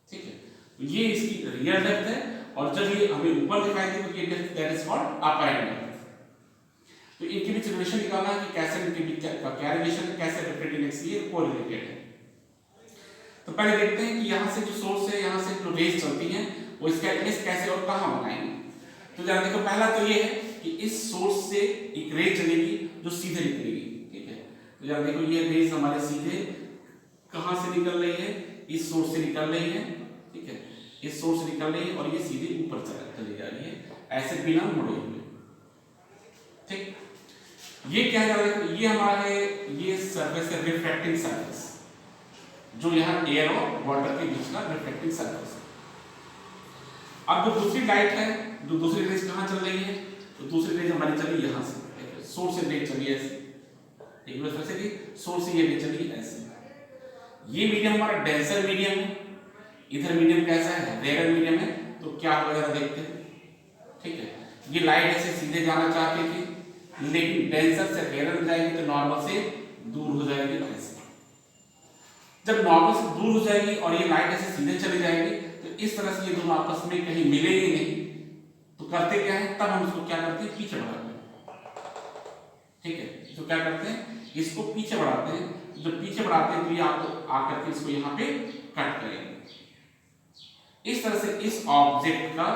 ठीक है। तो ये इसकी रियल डेप्थ है और जब ये हमें ऊपर दिखाई दे तो ये depth that is called apparent depth. तो इनके बीच रिलेशन निकालना है कि कैसे इनके बीच क्या रिलेशन है, कैसे डिफरेंट इंडेक्स ये कोरिलेटेड है। तो पहले देखते हैं कि यहाँ से जो सोर्स है, यहाँ से जो रेज चलती हैं वो इसका एटलीस्ट कैसे और कहाँ बनाएंगे। तो जरा देखो, पहला तो ये है कि इस सोर्स से एक रेज चलेगी जो सीधे निकलेगी, ठीक है। तो जरा देखो, ये रेज हमारे सीधे कहाँ से निकल रही है, इस सोर्स से निकल रही है, ठीक है, इस सोर्स से निकल रही है और ये सीधे ऊपर चली जा रही है ऐसे बिना मुड़े हुए, ठीक। ये क्या है, ये हमारा है, ये सरफेस है रिफ्रैक्टिंग सरफेस, जो यहाँ एयर और वाटर के बीच का रिफ्लेक्टिंग सरफेस है। अब जो दूसरी लाइट है, जो दूसरी रेज कहाँ चल रही है, तो दूसरी रेज हमारी चली यहाँ से, सोर्स से रेज चली ऐसे, एक बार फिर से सोर्स से ये रेज चली ऐसे। ये मीडियम हमारा डेंसर मीडियम है, इधर मीडियम कैसा है, रेयर मीडियम है, तो क्या होगा जरा देखते हैं। ठीक है, ये लाइट ऐसे सीधे जाना चाहती थी, लेकिन डेंसर से रेयर में जाएगी तो नॉर्मल से दूर हो जाएगी ऐसे। जब नॉर्मल से दूर हो जाएगी और ये लाइट ऐसे सीधे चली जाएगी, तो इस तरह से ये दोनों आपस में कहीं मिलेंगे नहीं, तो करते क्या है, तब हम इसको क्या करते हैं, पीछे बढ़ाते हैं। ठीक है, तो क्या करते हैं, इसको पीछे बढ़ाते हैं। जब पीछे बढ़ाते हैं तो ये आपको आकर के इसको यहाँ पे कट करेंगे। इस तरह से इस ऑब्जेक्ट का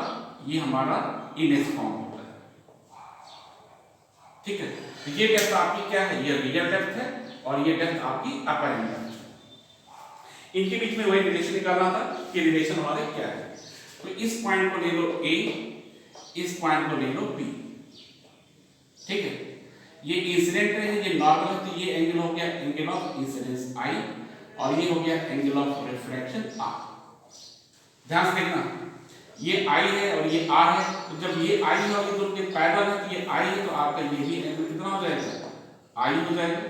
ये हमारा इमेज फॉर्म होता है। ठीक है, तो ये डेप्थ आपकी क्या है, ये रियल डेप्थ है और ये डेप्थ आपकी अपरेंट डेप्थ है। इनके बीच में वही रिलेशन निकालना था कि रिलेशन हमारे क्या है। तो इस पॉइंट को ले लो A, इस पॉइंट को ले लो B। ठीक है, ये इंसिडेंट है, ये नॉर्मल है, तो ये एंगल हो गया एंगल ऑफ इंसिडेंस I और ये हो गया एंगल ऑफ रिफ्रैक्शन R। ध्यान से देखना, ये I है और ये R है, तो जब ये I है और ये दोनों के पैरेलल है, तो ये I है, तो आपका ये भी एंगल कितना हो जाएगा, I हो जाएगा।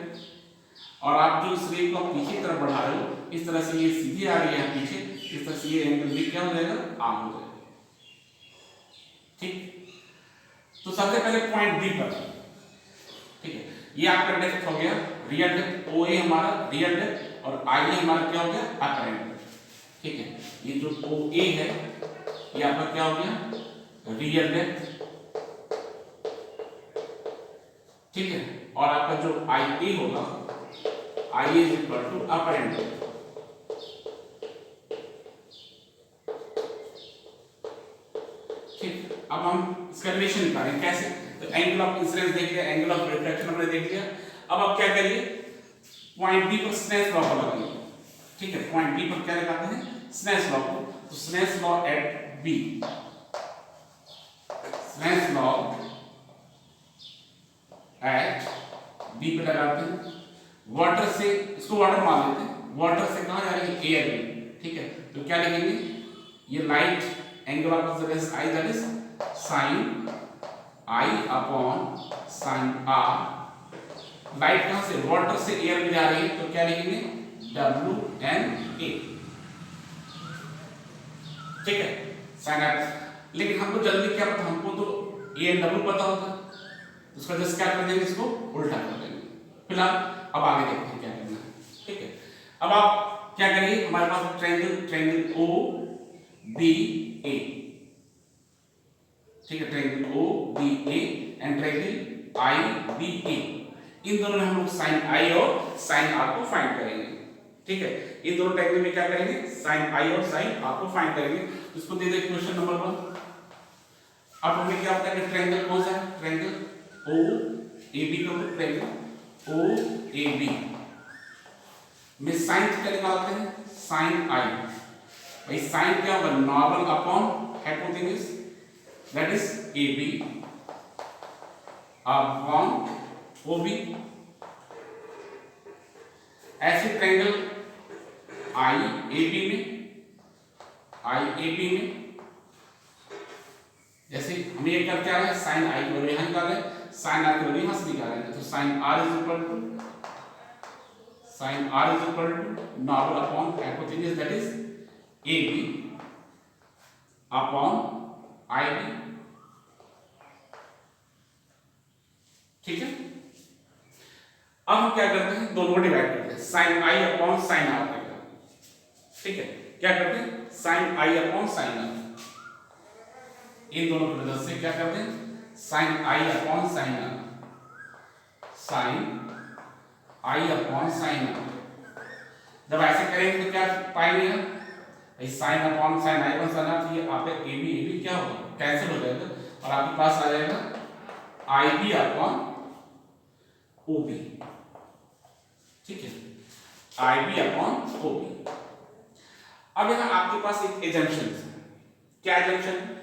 और आप जो इस रे को पीछे की तरफ बढ़ा रहे हो, इस तरह से ये सीधी आ रही है पीछे, इस तरह से ये एंगल भी क्या हो जाएगा, R हो जाएगा। ठीक, तो सबसे पहले पॉइंट B पर, ठीक है, ये आपका डेप्थ हो गया रियल डेप्थ, OA हमारा रियल डेप्थ और IA हमारा क्या हो गया, अपरेंट डेप्थ। ठीक है, ये जो OA है ये आपका क्या हो गया, रियल डेप्थ। ठीक है, और आपका जो IA होगा, IA is equal to apparent depth. ठीक, अब हम इसका रिलेशन निकालें कैसे, तो एंगल ऑफ इंसिडेंस देख लिया, एंगल ऑफ रिफ्लेक्शन हमने देख लिया। अब आप क्या करिए, पॉइंट बी पर स्नेल्स लॉ को लगाइए। ठीक है, पॉइंट बी पर क्या लगाते हैं, स्नेल्स लॉ को। तो Snell's law at B, Snell's law at B पे लगाते हैं। वाटर से, इसको वाटर मान लेते हैं, वाटर से कहां जा रही है, एयर में। ठीक है, तो क्या लिखेंगे, ये light angle of incidence I, that is sin I upon sin R। Light कहां से, वाटर से एयर में जा रही है, तो क्या लिखेंगे, WNA। ठीक है, sin R। लेकिन हमको जल्दी क्या पता, हमको तो A एंड W पता होता, उसका जस्ट क्या कर देंगे, इसको उल्टा कर देंगे। फिलहाल अब आगे देखते हैं क्या करना है। ठीक है, अब आप क्या करिए, हमारे पास ट्रायंगल OBA। ठीक है, triangle OBA and triangle IBA, इन दोनों में हम लोग sin I और sin R को फाइंड करेंगे। ठीक है, इन दोनों ट्रायंगल में क्या करेंगे, sin I और sin R को फाइंड करेंगे। इसको दे दे क्वेश्चन नंबर 1। अब हमें क्या पता है कि ट्रायंगल कौन सा है, ट्रायंगल OAB का ट्रायंगल OAB में साइन क्या निकालते हैं, sin I। भाई साइन क्या होगा, normal upon hypotenuse, that is AB upon OB। ऐसे ट्रायंगल IAB में जैसे हम ये करते आ रहे हैं, sin I की वैल्यू यहां निकाल रहे हैं, sin R की वैल्यू यहां से निकाल रहे हैं, तो sin R is equal to normal upon hypotenuse, that is AB upon IB। ठीक है, अब हम क्या करते हैं, दोनों को डिवाइड करते हैं, sin I upon sin R करते हैं। ठीक है, क्या करते हैं, sin I upon sin R, इन दोनों की वजह से क्या करते हैं, sin I upon sin R, sin I upon sin R। जब ऐसे करेंगे तो क्या पाएंगे हम, sin upon sin I upon sin R, तो ये आपका AB क्या होगा, कैंसिल हो जाएगा और आपके पास आ जाएगा IB अपॉन OB। ठीक है, IB अपॉन OB। अब यहां आपके पास एक एजम्पशन है, क्या एजम्पशन है,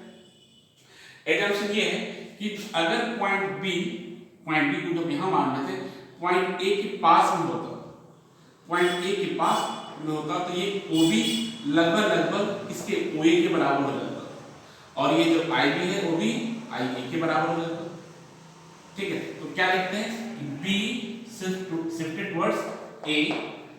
एजम्पशन ये है कि अगर पॉइंट B पॉइंट बी को जब यहाँ मान रहे थे पॉइंट ए के पास में होता, पॉइंट ए के पास में होता, तो ये ओ बी लगभग इसके ओ ए के बराबर हो जाता, और ये जो आई बी है वो भी आई ए के बराबर हो जाता। ठीक है, तो क्या लिखते हैं, बी शिफ्टेड टुवर्ड्स ए,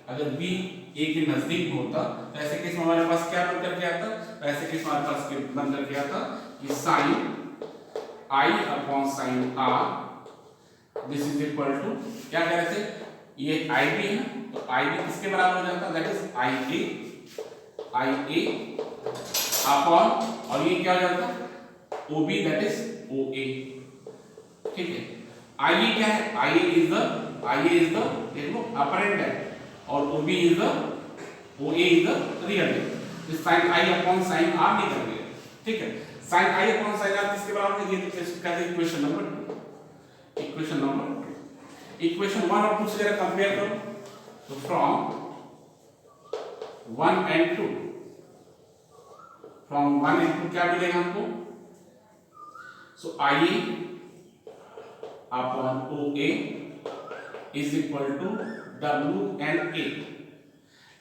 अगर बी ए के नजदीक होता तो ऐसे केस में हमारे पास क्या बन करके आता, तो ऐसे केस में हमारे पास बन करके आता कि sine I upon sine are this is equal to, क्या कह रहे थे, ये आई बी है तो आई बी किसके बराबर हो जाता, that is I A upon, और ये क्या हो जाता, O B that is O A. ठीक है, आई ए क्या है, आई ए इज द देखो अपरेंट है, और O B is the O A is the real है। तो साइन आई अपॉन साइन आर निकल गया। ठीक है, साइन आई अपॉन साइन आर किसके बराबर है, ये कहते हैं इक्वेशन नंबर 2। इक्वेशन 1 और 2 से जरा कंपेयर करो, तो फ्रॉम 1 and 2, फ्रॉम 1 and 2 क्या मिलेगा हमको, so i A upon O A is equal to डब्ल्यू एंड ए।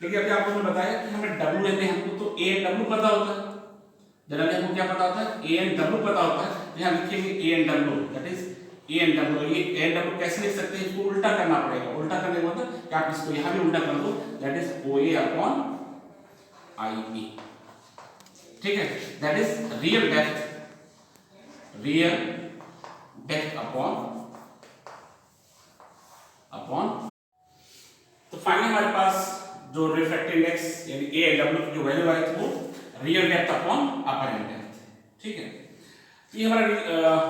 लेकिन अभी आपको मैं बताया कि हमें डब्ल्यू एंड ए, हमको तो ए एंड डब्ल्यू पता होता है, जनरली हमको क्या पता होता है, ए एंड डब्ल्यू पता होता है। यहाँ लिखिए ए and W, that is a and W. ये ए एंड डब्ल्यू कैसे लिख सकते हैं, इसको उल्टा करना पड़ेगा। उल्टा करने का मतलब कि आप इसको यहाँ भी उल्टा कर दो, that is O a upon i a. ठीक है, that is real depth upon. तो फाइनली हमारे पास जो रिफ्रैक्टिव इंडेक्स यानी ए एंड डब्ल्यू की जो वैल्यू आई थी वो real depth upon apparent depth. ठीक है, ये हमारा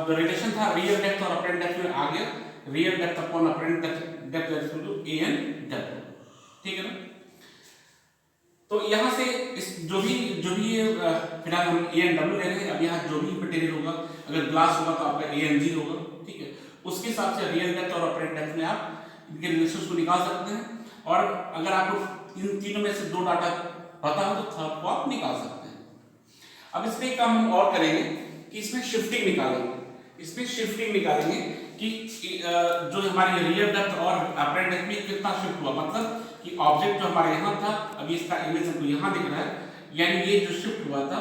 जो रिलेशन था रियल डेप्थ और अपरेंट डेप्थ में आ गया, real depth upon apparent depth is equal to A and W. ठीक है ना, तो यहाँ से इस जो भी फिलहाल हम ए एंड डब्ल्यू ले रहे हैं, अब यहाँ जो भी मटेरियल होगा, अगर ग्लास होगा तो आपका ए एंड जी होगा। ठीक है, उसके हिसाब से रियल डेप्थ और अपरेंट डेप्थ में आप इनके रिलेशंस को निकाल सकते हैं, और अगर आपको इन तीनों में से दो डाटा पता हो तो थर्ड को आप निकाल सकते हैं। अब इसमें एक काम हम और करेंगे कि इसमें शिफ्टिंग निकालेंगे कि जो हमारी रियल डेप्थ और अपरेंट डेप्थ में कितना शिफ्ट हुआ, मतलब कि ऑब्जेक्ट जो हमारे यहाँ था, अभी इसका इमेज हमको यहाँ दिख रहा है, यानी ये जो शिफ्ट हुआ था,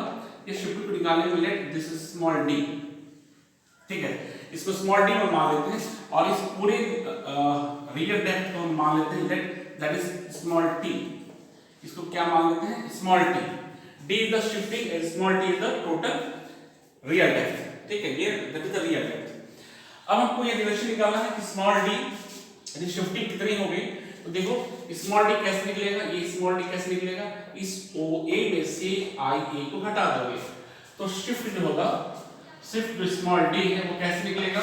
ये शिफ्ट को निकालने में let this is small D. ठीक है, इसको स्मॉल डी में मान लेते हैं, और इस पूरे रियल डेप्थ को हम मान लेते हैं let that is small T. इसको क्या मान लेते हैं, small T. D is the shifting and small T is the total real depth. ठीक है, ये that is the real depth. अब हमको ये रिलेशन निकालना है कि स्मॉल डी यानी शिफ्टिंग कितनी हो गई। तो देखो स्मॉल डी कैसे निकलेगा, ये स्मॉल डी कैसे निकलेगा, इस ओ ए में से आई ए को हटा दोगे तो शिफ्ट जो होगा, शिफ्ट जो स्मॉल डी है वो कैसे निकलेगा,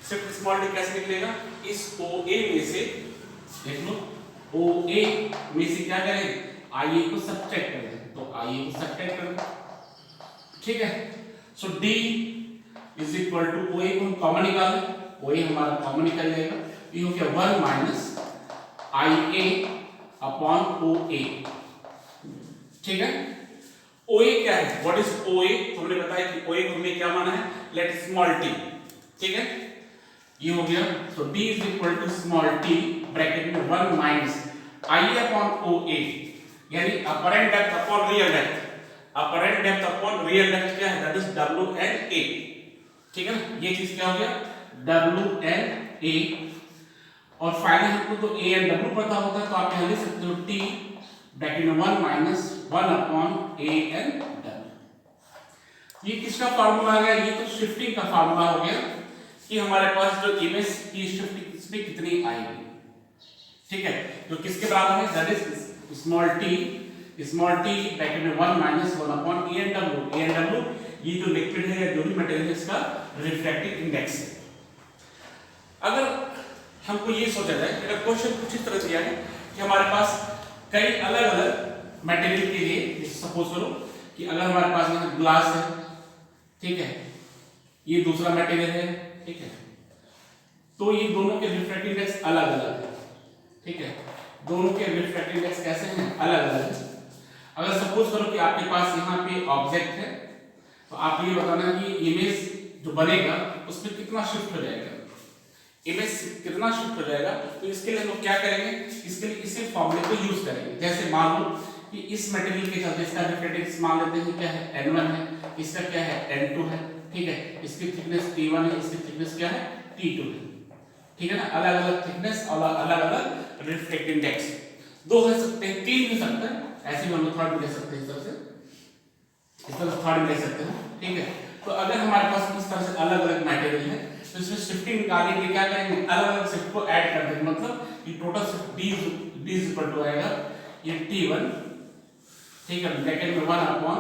शिफ्ट स्मॉल डी कैसे निकलेगा, इस ओ ए में से देख लो, ओ ए में से क्या करें, आई ए को सब्ट्रैक्ट करें, तो आई ए को सब्ट्रैक्ट करें। ठीक है, so d is equal to o a को हम कॉमन निकालें, ओ ए हमारा कॉमन निकल जाएगा, ये हो गया 1 minus I A upon O A. ठीक है, ओ ए क्या है, व्हाट इज ओ ए, तो हमने बताया कि ओ ए को हमने क्या माना है, लेट स्मॉल टी। ठीक है, ये हो गया, तो d is equal to small t bracket में 1 minus I upon O A, यानी apparent depth upon real depth. Apparent depth upon real depth क्या है, that is w and a। ठीक है ना, ये चीज क्या हो गया, w एंड a, और फाइनली हमको तो a एंड w पता होता है, तो आप यहां लिख सकते हो t ब्रैकेट में 1 minus 1 upon a and w। ये किसका फार्मूला आ गया, ये तो शिफ्टिंग का फार्मूला हो गया कि हमारे पास जो इमेज की शिफ्टिंग इसमें कितनी आएगी। ठीक है, जो किसके बराबर है, that is small t bracket में 1 minus 1 upon a and w। a and w ये जो लिक्विड है या जो भी मटेरियल है इसका रिफ्रैक्टिव इंडेक्स है। अगर हमको ये सोचा जाए, अगर क्वेश्चन कुछ इस तरह दिया है कि हमारे पास कई अलग अलग मटेरियल के लिए, सपोज करो कि अगर हमारे पास यहाँ ग्लास है, ठीक है, ये दूसरा मटेरियल है, ठीक है, तो ये दोनों के रिफ्रैक्टिव इंडेक्स अलग अलग है। ठीक है, दोनों के रिफ्रैक्टिव इंडेक्स कैसे हैं, अलग अलग है। अगर सपोज करो कि आपके पास यहाँ पे ऑब्जेक्ट है, तो आप ये बताना कि इमेज जो बनेगा उसमें कितना शिफ्ट हो जाएगा। इमेज कितना शिफ्ट हो जाएगा। तो इसके लिए हम लोग क्या करेंगे, इसके लिए इसी फॉर्मूले को यूज करेंगे। जैसे मान लो कि इस मटेरियल के चलते इसका रिफ्लेक्टेड मान लेते हैं क्या है n1 है, इसका क्या है n2 है, ठीक है, इसकी थिकनेस t1 है, इसकी थिकनेस क्या है t2 है, ठीक है ना। अलग अलग थिकनेस और अलग अलग रिफ्लेक्ट इंडेक्स, दो हो सकते हैं, तीन हो सकते हैं, ऐसे भी हम लोग थर्ड भी ले सकते हैं, इस तरह से थर्ड भी ले सकते हैं, ठीक है। तो अगर हमारे पास इस तरह से अलग अलग मटेरियल है तो इसमें शिफ्टिंग निकालने के लिए क्या करेंगे, अलग अलग शिफ्ट को ऐड कर देंगे, मतलब ये total shift d is equal to आएगा ये t1, ठीक है, ब्रैकेट में 1 अपॉन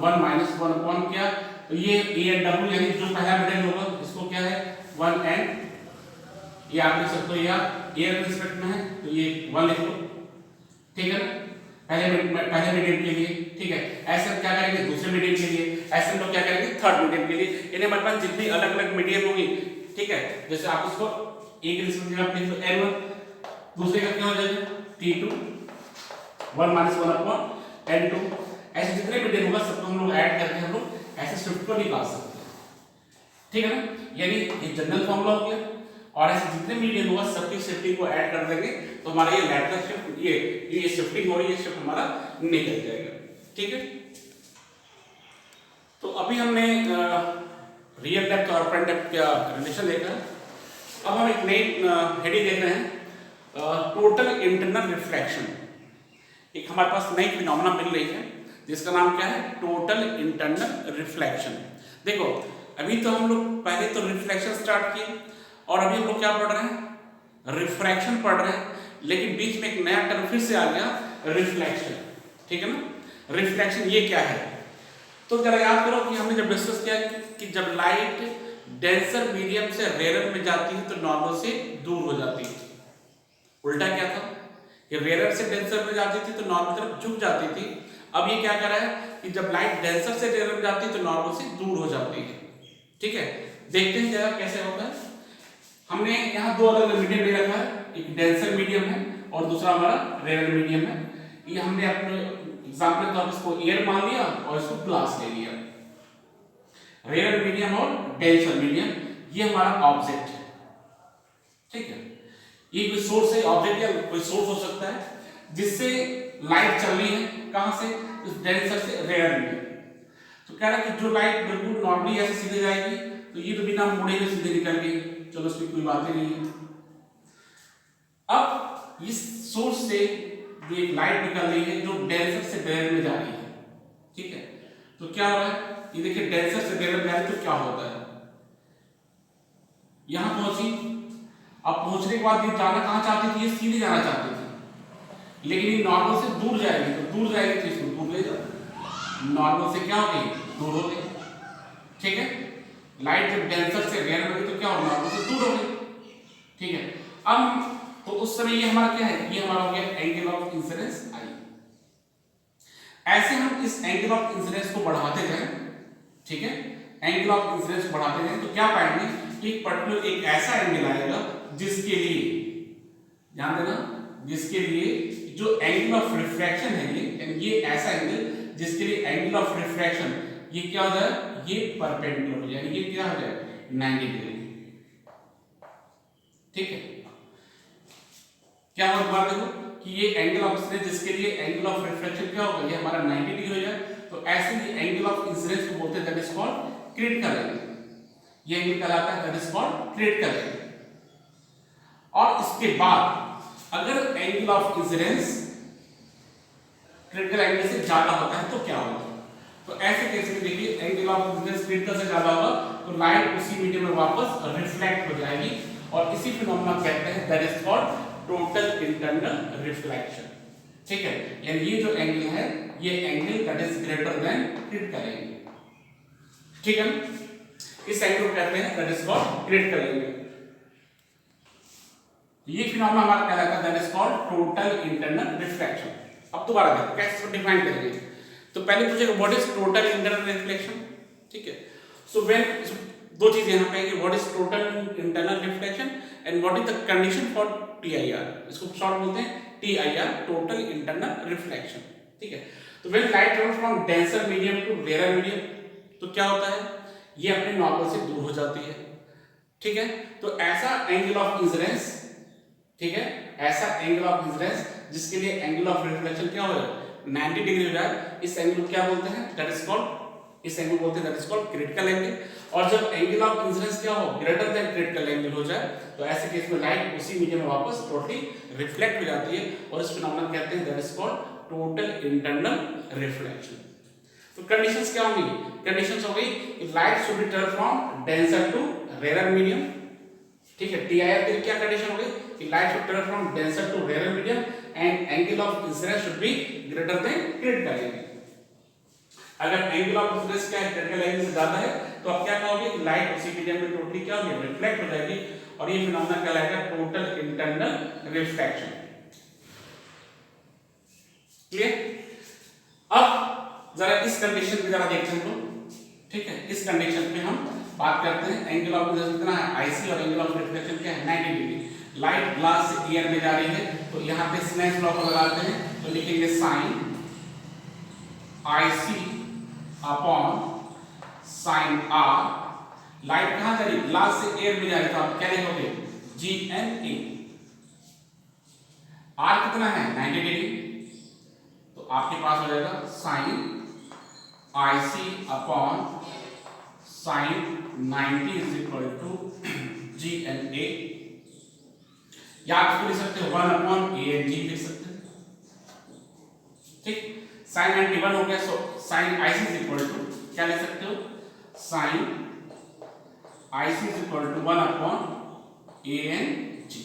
1 माइनस 1 अपॉन क्या, तो ये a एंड w यानी जो पहला मटेरियल होगा इसको क्या है 1 एंड, ये आप लिख सकते हो या a के रिस्पेक्ट में है तो ये 1 लिख लो, ठीक है ना, पहले मीडियम के लिए, ठीक है। ऐसे क्या करेंगे दूसरे मीडियम के लिए, ऐसे हम लोग क्या करेंगे थर्ड मीडियम के लिए, यानी हमारे पास जितनी अलग अलग मीडियम होंगी, ठीक है, जैसे आप इसको एक रिस्पेक्ट में आप लिख लो n1, दूसरे का क्या हो जाएगा t2 1 माइनस 1 अपॉन n2, ऐसे जितने मीडियम होगा सबको हम लोग ऐड करके हम लोग ऐसे शिफ्ट को निकाल सकते हैं, ठीक है ना। यानी ये जनरल फॉर्मूला हो गया, और ऐसे जितने मीडियम होगा सबकी शिफ्टिंग को ऐड कर देंगे तो हमारा ये लैटरल शिफ्ट ये शिफ्टिंग हो रही है, शिफ्ट हमारा निकल जाएगा, ठीक है। तो अभी हमने रियल डेप्थ और फ्रंट डेप्थ का रिलेशन देखा। अब हम एक नई हेडिंग देख रहे हैं, टोटल इंटरनल रिफ्लेक्शन। एक हमारे पास नई फिनोमेना मिल रही है जिसका नाम क्या है टोटल इंटरनल रिफ्लेक्शन। देखो अभी तो हम लोग पहले तो रिफ्लेक्शन स्टार्ट किए और अभी हम लोग क्या पढ़ रहे हैं रिफ्रैक्शन पढ़ रहे हैं, लेकिन बीच में एक नया टर्म फिर से आ गया रिफ्लेक्शन, ठीक है ना। रिफ्लेक्शन ये क्या है, तो जरा याद करो कि हमने जब डिस्कस किया कि जब लाइट डेंसर मीडियम से रेयर में जाती है तो नॉर्मल से दूर हो जाती है। उल्टा क्या था कि रेयर से डेंसर में जाती थी तो नॉर्मल तरफ झुक जाती थी। अब ये क्या कर रहा है कि जब लाइट डेंसर से रेयर में जाती है तो नॉर्मल से दूर हो जाती है, ठीक है। देखते हैं जरा कैसे होता है। हमने यहाँ दो अलग अलग मीडियम ले रखा है, एक डेंसर मीडियम है और दूसरा हमारा रेयर मीडियम है। ये हमने अपने एग्जांपल के तौर पर इसको एयर मान लिया और इसको ग्लास ले लिया। रेयर मीडियम और डेंसर मीडियम ये हमारा ऑब्जेक्ट है, ठीक है। ये कोई सोर्स है, ऑब्जेक्ट या कोई सोर्स हो सकता है जिससे लाइट चल रही है, कहां से इस डेंसर से रेयर में। तो कह रहा है कि जो लाइट बिल्कुल नॉर्मली ऐसे सीधे जाएगी तो ये तो बिना मुड़े हुए सीधे निकल गई, चलो उसकी कोई बात ही नहीं है। अब इस सोर्स से जो एक लाइट निकल रही है जो डेंसर से रेयर में जा रही है, ठीक है। तो क्या हो रहा है ये देखिए डेंसर से रेयर में जा रही है तो क्या होता है, यहां पहुंची, अब पहुंचने के बाद ये जाना कहां चाहती थी, ये सीधे जाना चाहती थी, लेकिन ये नॉर्मल से दूर जाएगी तो दूर जाएगी तो इसको दूर ले जाओ, नॉर्मल से क्या हो गई दूर हो गई, ठीक है। लाइट जब डेंसर से रेयर में गई तो क्या हो नॉर्मल से दूर हो गई, ठीक है। अब तो उस समय ये हमारा क्या है, ये हमारा हो गया एंगल ऑफ इंसिडेंस आई। ऐसे हम इस एंगल ऑफ इंसिडेंस को बढ़ाते जाएं, ठीक है, एंगल ऑफ इंसिडेंस को बढ़ाते जाएं तो क्या पाएंगे कि पर्टिकुलर एक ऐसा एंगल आएगा जिसके लिए ध्यान देना, जिसके लिए जो एंगल ऑफ रिफ्रैक्शन है ये ऐसा एंगल जिसके लिए एंगल ऑफ रिफ्रैक्शन ये क्या हो जाए, ये परपेंडिकुलर हो जाए, यानी ये क्या हो जाए 90 डिग्री, ठीक है। क्या होगा दोबारा देखो कि ये एंगल ऑफ इंसिडेंस जिसके लिए एंगल ऑफ रिफ्रैक्शन क्या होगा, ये हमारा 90 डिग्री हो जाए, तो ऐसे ही एंगल ऑफ इंसिडेंस को बोलते हैं that is called critical angle. ये एंगल कहलाता है that is called critical angle. और इसके बाद अगर angle of incidence critical angle से ज्यादा होता है तो क्या होगा, तो ऐसे केस में देखिए एंगल ऑफ इंसिडेंस क्रिटिकल से ज्यादा होगा तो लाइट उसी मीडियम में वापस रिफ्लेक्ट हो जाएगी और इसी फिनोमेना कहते हैं that is called total internal reflection, ठीक है। यानी ये जो एंगल है ये angle that is greater than critical angle, ठीक है। इस एंगल को कहते हैं that is called critical angle. ये फिनोमेना हमारा कहलाता है that is called total internal reflection. अब दोबारा देखो कैसे इसको डिफाइन करेंगे। तो पहले पूछेगा what is total internal reflection, ठीक है। सो व्हेन दो चीजें यहां पे है, what is total internal reflection and what is the condition for TIR, इसको शॉर्ट बोलते हैं TIR टोटल इंटरनल रिफ्लेक्शन, ठीक है। तो when light travels from denser medium to rarer medium तो क्या होता है, ये अपने नॉर्मल से दूर हो जाती है, ठीक है। तो ऐसा एंगल ऑफ इंसिडेंस, ठीक है, ऐसा एंगल ऑफ इंसिडेंस जिसके लिए एंगल ऑफ रिफ्लेक्शन क्या हो जाए 90 डिग्री हो जाए, इस एंगल को क्या बोलते हैं, दैट इज कॉल्ड, इस एंगल बोलते हैं that is called critical angle. और जब एंगल ऑफ इंसिडेंस क्या हो ग्रेटर देन क्रिटिकल एंगल हो जाए, तो ऐसे केस में लाइट उसी मीडियम में वापस टोटली रिफ्लेक्ट हो जाती है, और इस फिनोमेनन कहते हैं that is called total internal reflection. तो कंडीशंस क्या होंगी, कंडीशंस हो गई light should be turn from denser to rarer medium, ठीक है। टीआईआर के लिए क्या कंडीशन हो गई कि light should turn from denser to rarer medium and angle of incidence should be greater than critical angle. अगर एंगल ऑफ इंसिडेंस क्या है क्रिटिकल एंगल से ज्यादा है, तो आप क्या कहोगे कि लाइट उसी मीडियम में टोटली क्या होगी रिफ्लेक्ट हो जाएगी, और ये फिनोमेना कहलाएगा टोटल इंटरनल रिफ्लेक्शन। क्लियर। अब जरा इस कंडीशन में जरा देखते हैं हम लोग, ठीक है। इस कंडीशन में हम बात करते हैं एंगल ऑफ इंसिडेंस कितना है आईसी, और एंगल ऑफ रिफ्लेक्शन क्या है 90 डिग्री। लाइट ग्लास से एयर में जा रही है, तो यहाँ पे स्नेल लॉ को लगाते हैं, तो लिखेंगे sine IC upon sine R. Light कहां जा रही है ग्लास से एयर में जा रही है, तो आप क्या लिखोगे जी एन ए। आर कितना है 90 डिग्री, तो आपके पास हो जाएगा sine IC upon sine 90 is equal to G N A, या आप लिख सकते हो 1 अपॉन ए एन जी लिख सकते हैं, ठीक। साइन 91 हो गया, so sine IC is equal to क्या लिख सकते हो sine IC is equal to 1 upon A N G.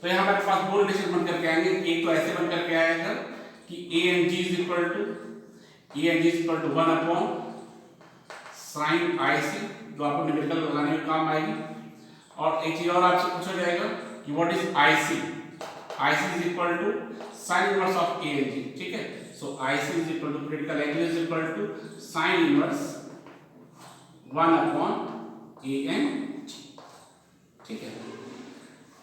तो यहां हमारे पास दो रिलेशन बन करके आएंगे, एक तो ऐसे बन करके आएगा कि a N G is equal to 1 upon sine i c, जो आपको न्यूमेरिकल लगाने में काम आएगी। और एक चीज और आपसे पूछा जाएगा कि what is i c, i c is equal to sine inverse of a N G, ठीक है। So i c is equal to critical angle is equal to sine inverse 1 upon A N G, ठीक है।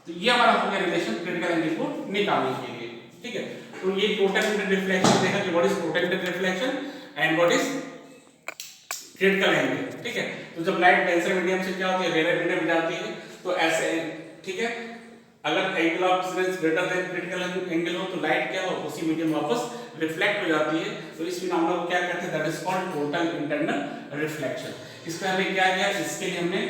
तो ये हमारा हो गया रिलेशन क्रिटिकल एंगल को निकालने के लिए, ठीक है। तो ये टोटल इंटरनल रिफ्लेक्शन देखा कि what is total internal reflection and what is critical angle, ठीक है। तो जब लाइट डेंसर मीडियम से क्या होती है रेयर मीडियम में जाती है, तो ऐसे, ठीक है, अगर angle of incidence greater than critical angle हो, तो लाइट क्या हो उसी मीडियम वापस रिफ्लेक्ट हो जाती है। तो इस फिनोमेना को क्या कहते हैं that is called total internal reflection. इस पे हमने क्या किया, इसके लिए हमने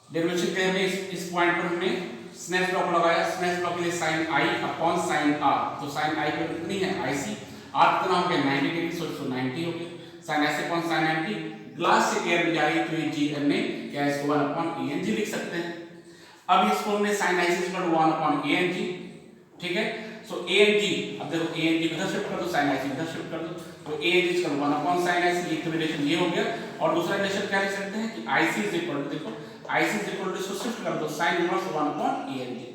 डेरिवेशन के लिए इस पॉइंट पर हमने स्नेल लॉ को लगाया। स्नेल लॉ के लिए साइन आई अपॉन साइन आर, तो साइन आई की कितनी है आईसी, आर कितना हो गया 90 डिग्री, सो 90 हो गया साइन ऐसे अपॉन साइन 90, ग्लास से एयर में जा रही है, तो ये जी एन ने क्या इसको 1 अपॉन ए एन जी लिख सकते हैं। अब इसको हमने sine IC equal to 1 upon A N G, ठीक है। सो ए एन जी, अब देखो ए एन जी इधर शिफ्ट कर दो, साइन आईसी इधर शिफ्ट कर दो, तो a N g equal 1 upon sine i c, एक रिलेशन ये हो गया। और दूसरा रिलेशन क्या लिख सकते हैं कि आईसी इज इक्वल टू, देखो आईसी इज इक्वल टू इसको शिफ्ट कर दो sign inverse 1 upon A N G.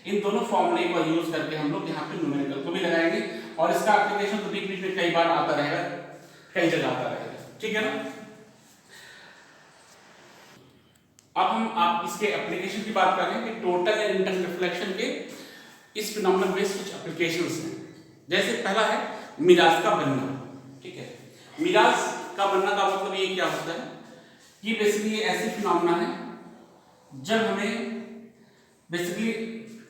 इन दोनों फॉर्मूले को यूज करके हम लोग यहाँ पे न्यूमेरिकल को भी लगाएंगे, और इसका एप्लीकेशन तो बीच बीच में कई बार आता रहेगा, कई जगह आता रहेगा, ठीक है ना। अब हम आप इसके एप्लीकेशन की बात कर रहे हैं कि टोटल एंड इंटरनल रिफ्लेक्शन के इस फिनोमेनन में कुछ एप्लीकेशंस हैं। जैसे पहला है मिराज का बनना, ठीक है। मिराज का बनना का मतलब ये क्या होता है, ये बेसिकली ऐसी फिनोमेना है जब हमें बेसिकली,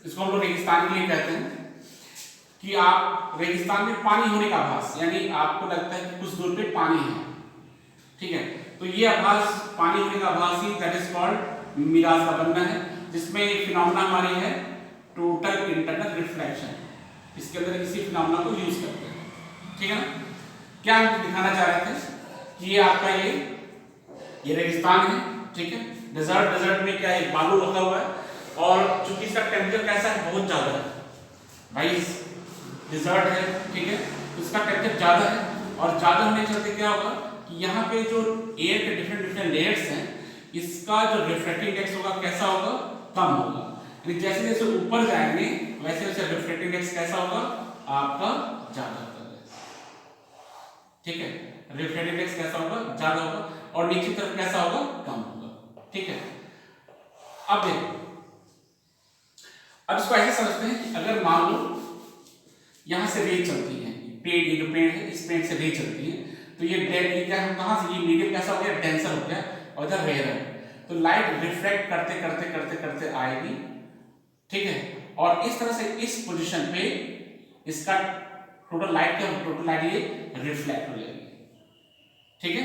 इसको हम लोग रेगिस्तान के लिए कहते हैं, कि आप रेगिस्तान में पानी होने का आभास, यानी आपको लगता है कि कुछ दूर पे पानी है, ठीक है। तो ये आभास पानी होने का आभास ही दैट इज कॉल्ड मिराज का बनना है, जिसमें फिनोमेना हमारी है टोटल इंटरनल रिफ्लेक्शन। इसके अंदर इसी फिनोमेना को यूज करते हैं, ठीक है ना। क्या हम दिखाना चाह रहे थे कि ये आपका ये रेगिस्तान है, ठीक है। डेजर्ट में क्या है बालू रखा हुआ है, और चूंकि इसका टेम्परेचर कैसा है बहुत ज्यादा है, भाई डेजर्ट है, ठीक है, इसका टेम्परेचर ज्यादा है, और ज्यादा होने के चलते क्या होगा कि यहाँ पे जो एयर के डिफरेंट लेयर्स हैं, इसका जो रिफ्रैक्टिव इंडेक्स होगा कैसा होगा, कम होगा। यानी जैसे जैसे ऊपर जाएंगे वैसे वैसे रिफ्रैक्टिव इंडेक्स कैसा होगा आपका ज्यादा होगा, ठीक है। रिफ्रैक्टिव इंडेक्स कैसा होगा ज्यादा होगा, और नीचे तरफ कैसा होगा कम होगा, ठीक है। अब देखो, अब इसको ऐसे समझते हैं कि अगर मान लो यहां से रेज चलती है, पेड़, ये जो पेड़ है इस पेड़ से रेज चलती है, तो ये क्या हम कहां से, ये मीडियम कैसा हो गया डेंसर हो गया, और इधर रेयर है। तो लाइट रिफ्लेक्ट करते करते करते करते आएगी, ठीक है, और इस तरह से इस पोजीशन पे इसका टोटल लाइट क्या, टोटल लाइट ये रिफ्लेक्ट हो जाएगी, ठीक है,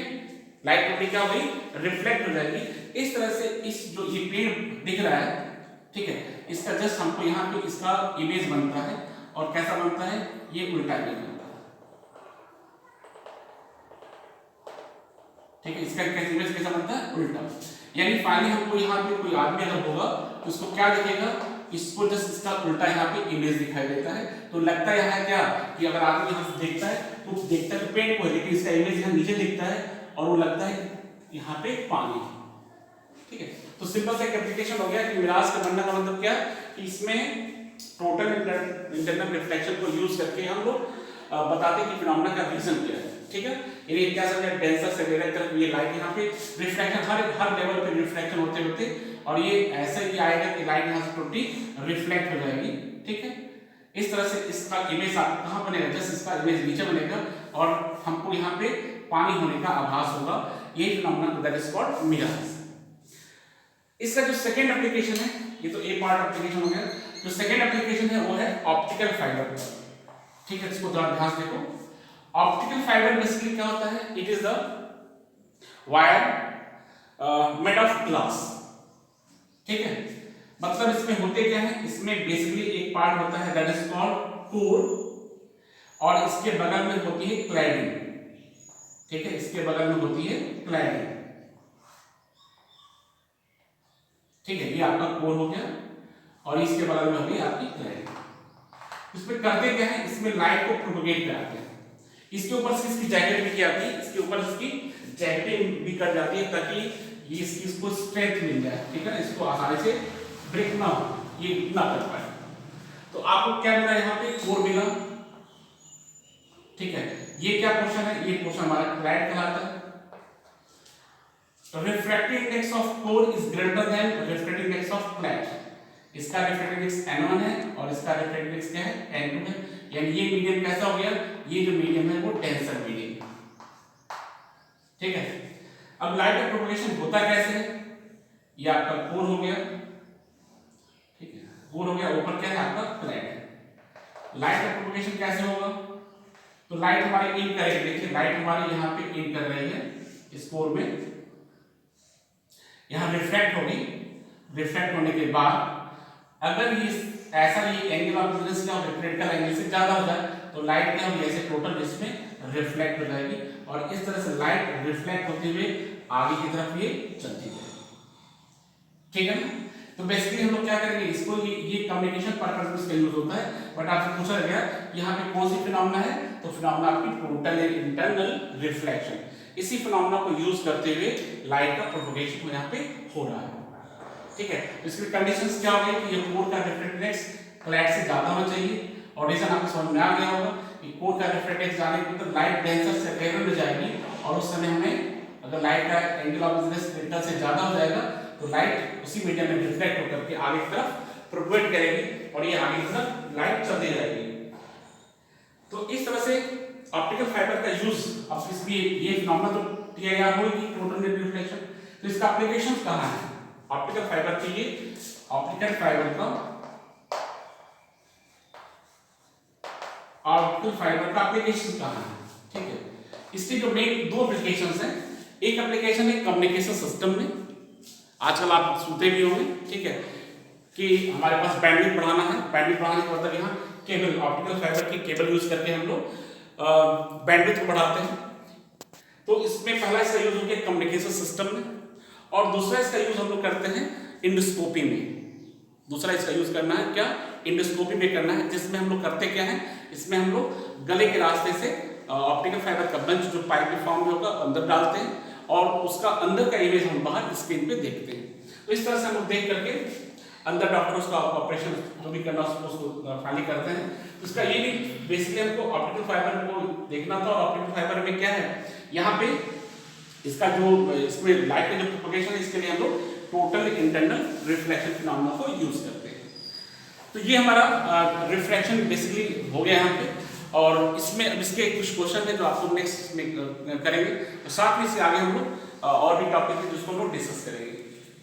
लाइट टोटली क्या होगी, रिफ्लेक्ट हो जाएगी। इस तरह से इस जो ये पेड़ दिख रहा है, ठीक है, इसका जस्ट हमको यहाँ पे इसका इमेज बनता है, और कैसा बनता है, ये उल्टा इमेज बनता है, ठीक है, इसका इमेज कैसा बनता है, उल्टा। यानी फाइनली हमको यहाँ पे कोई आदमी अगर होगा तो उसको क्या दिखेगा, इसको जस्ट इसका उल्टा यहाँ पे इमेज दिखाई देता है। तो लगता है यहाँ क्या कि अगर आदमी यहाँ से देखता है तो देखता है पेड़ को, लेकिन इसका इमेज यहाँ नीचे दिखता है और वो लगता है यहाँ पे पानी, ठीक है। तो सिंपल सा एक एप्लीकेशन हो गया कि मिराज का बनने का मतलब क्या कि इसमें टोटल इंटरनल रिफ्लेक्शन को यूज करके हम लोग बताते हैं कि फिनोमेना का रीजन क्या है, ठीक है। यानी क्या समझे, डेंसर से वेरे तरफ ये लाइट यहाँ पे रिफ्लेक्शन हर लेवल पे रिफ्लेक्शन होते होते और ये ऐसा ही आएगा कि लाइट यहाँ से टोटली रिफ्लेक्ट हो जाएगी, ठीक है। इस तरह से इसका इमेज कहाँ बनेगा, जस्ट इसका इमेज नीचे बनेगा और हमको यहाँ पे पानी होने का आभास होगा, ये phenomena that is called mirage. इसका जो सेकंड एप्लीकेशन है, ये तो एक पार्ट एप्लीकेशन हो गया, जो सेकंड एप्लीकेशन है वो है ऑप्टिकल फाइबर, ठीक है। इसको थोड़ा ध्यान से देखो, ऑप्टिकल फाइबर बेसिकली क्या होता है, it is the wire made of glass, ठीक है। मतलब इसमें होते क्या है, इसमें बेसिकली एक पार्ट होता है दैट इज कॉल्ड कोर, और इसके बगल में होती है क्लैडिंग, ठीक है, इसके बगल में होती है क्लैडिंग, ठीक है, ये आपका कोर हो गया और इसके बगल में होगी आपकी क्लैडिंग। इसमें करते क्या है, इसमें लाइट को प्रोपेगेट कराते हैं, इसके ऊपर से इसकी जैकेट भी क्या आती है, इसके ऊपर इसकी जैकेट भी कट जाती है ताकि ये इसको स्ट्रेंथ मिल जाए, ठीक है ना, इसको आसानी से ब्रेक ना हो, ये ना कर पाए। तो आपको क्या मिला यहाँ पे, कोर मिला, ठीक है। ये क्या पोर्शन है, ये पोर्शन हमारा क्लैड कहलाता है। Refractive index of core is greater than refractive index of clad. इसका रिफ्रैक्टिव इंडेक्स n1 है और इसका रिफ्रैक्टिव इंडेक्स क्या है, n2 है। यानी ये मीडियम कैसा हो गया, ये जो मीडियम है वो टेंसर मीडियम, ठीक है। अब लाइट का प्रोपगेशन होता कैसे है, ये आपका कोर हो गया, ठीक है, कोर हो गया, ऊपर क्या है आपका क्लैड है। लाइट का प्रोपगेशन कैसे होगा, तो लाइट हमारी इन करेगी, देखिए लाइट हमारी यहाँ पे इन कर रही है इस कोर में, यहाँ रिफ्लेक्ट होगी, रिफ्लेक्ट होने के बाद अगर ये ऐसा ये एंगल ऑफ इंसिडेंस क्या हो, क्रिटिकल एंगल से ज्यादा हो जाए तो लाइट क्या होगी, ऐसे टोटल इसमें रिफ्लेक्ट हो जाएगी और इस तरह से लाइट रिफ्लेक्ट होते हुए आगे की तरफ ये चलती जाएगी, ठीक है ना। तो बेसिकली हम लोग क्या करेंगे, इसको ये कम्युनिकेशन पर्पस में इसका यूज होता है। बट आपसे पूछा गया यहाँ पे कौन सी फिनोमेना है, तो फिनोमेना आपकी टोटल इंटरनल रिफ्लेक्शन, इसी फिनोमेना को यूज करते हुए लाइट का प्रोपगेशन यहाँ पे हो रहा है, ठीक है। इसकी कंडीशंस क्या हो गई कि ये कोर का रिफ्रैक्टिव इंडेक्स क्लैड से ज्यादा होना चाहिए, और रीजन आपको समझ में आ गया होगा कि कोर का रिफ्रैक्टिव इंडेक्स जाने के मतलब लाइट डेंसर से रेयर में जाएगी और उस समय हमें अगर लाइट का एंगल ऑफ इंसिडेंस क्रिटिकल से ज्यादा हो जाएगा तो लाइट उसी मीडियम में रिफ्लेक्ट होकर के आगे की तरफ प्रोपेगेट करेगी और ये आगे की तरफ लाइट चलती जाएगी। तो इस तरह से ऑप्टिकल फाइबर का यूज, अब इसमें ये फिनोमेना तो टीआईआर होगी, टोटल रिफ्लेक्शन, तो इसका एप्लीकेशंस कहां है, ऑप्टिकल फाइबर की, ये ऑप्टिकल फाइबर का एप्लीकेशन कहां है, ठीक है। इसके जो मेन दो एप्लीकेशंस हैं, एक एप्लीकेशन है कम्युनिकेशन सिस्टम में, आजकल आप सुनते भी होंगे, ठीक है, कि हमारे पास बैंडविड्थ बढ़ाना है, बैंडविड्थ बढ़ाने का मतलब यहाँ केबल, ऑप्टिकल फाइबर की केबल यूज करके हम लोग बैंडविड्थ को बढ़ाते हैं। तो इसमें पहला इसका यूज हो गया कम्युनिकेशन सिस्टम में, और दूसरा इसका यूज हम लोग करते हैं इंडोस्कोपी में। दूसरा इसका यूज करना है क्या, इंडोस्कोपी में करना है, जिसमें हम लोग करते क्या है, इसमें हम लोग गले के रास्ते से ऑप्टिकल फाइबर का बंच जो पाइप के फॉर्म में होगा अंदर डालते हैं और उसका अंदर का इमेज हम बाहर स्क्रीन पे देखते हैं। तो इस तरह से हम लोग देख करके अंदर डॉक्टर उसका ऑपरेशन जो भी करना उसको फाइनली करते हैं। तो इसका ये नहीं, बेसिकली हमको ऑप्टिकल फाइबर को देखना था और ऑप्टिकल फाइबर में क्या है, यहाँ पे इसका जो इसमें लाइट का जो प्रोपगेशन है, इसके लिए हम लोग टोटल इंटरनल रिफ्लेक्शन फिनोमेना को यूज करते हैं। तो ये हमारा रिफ्लेक्शन बेसिकली हो गया यहाँ पे, और इसमें अब इसके कुछ क्वेश्चन है जो आपको नेक्स्ट में करेंगे, तो साथ में इससे आगे हम लोग और भी टॉपिक है जिसको हम लोग डिस्कस करेंगे।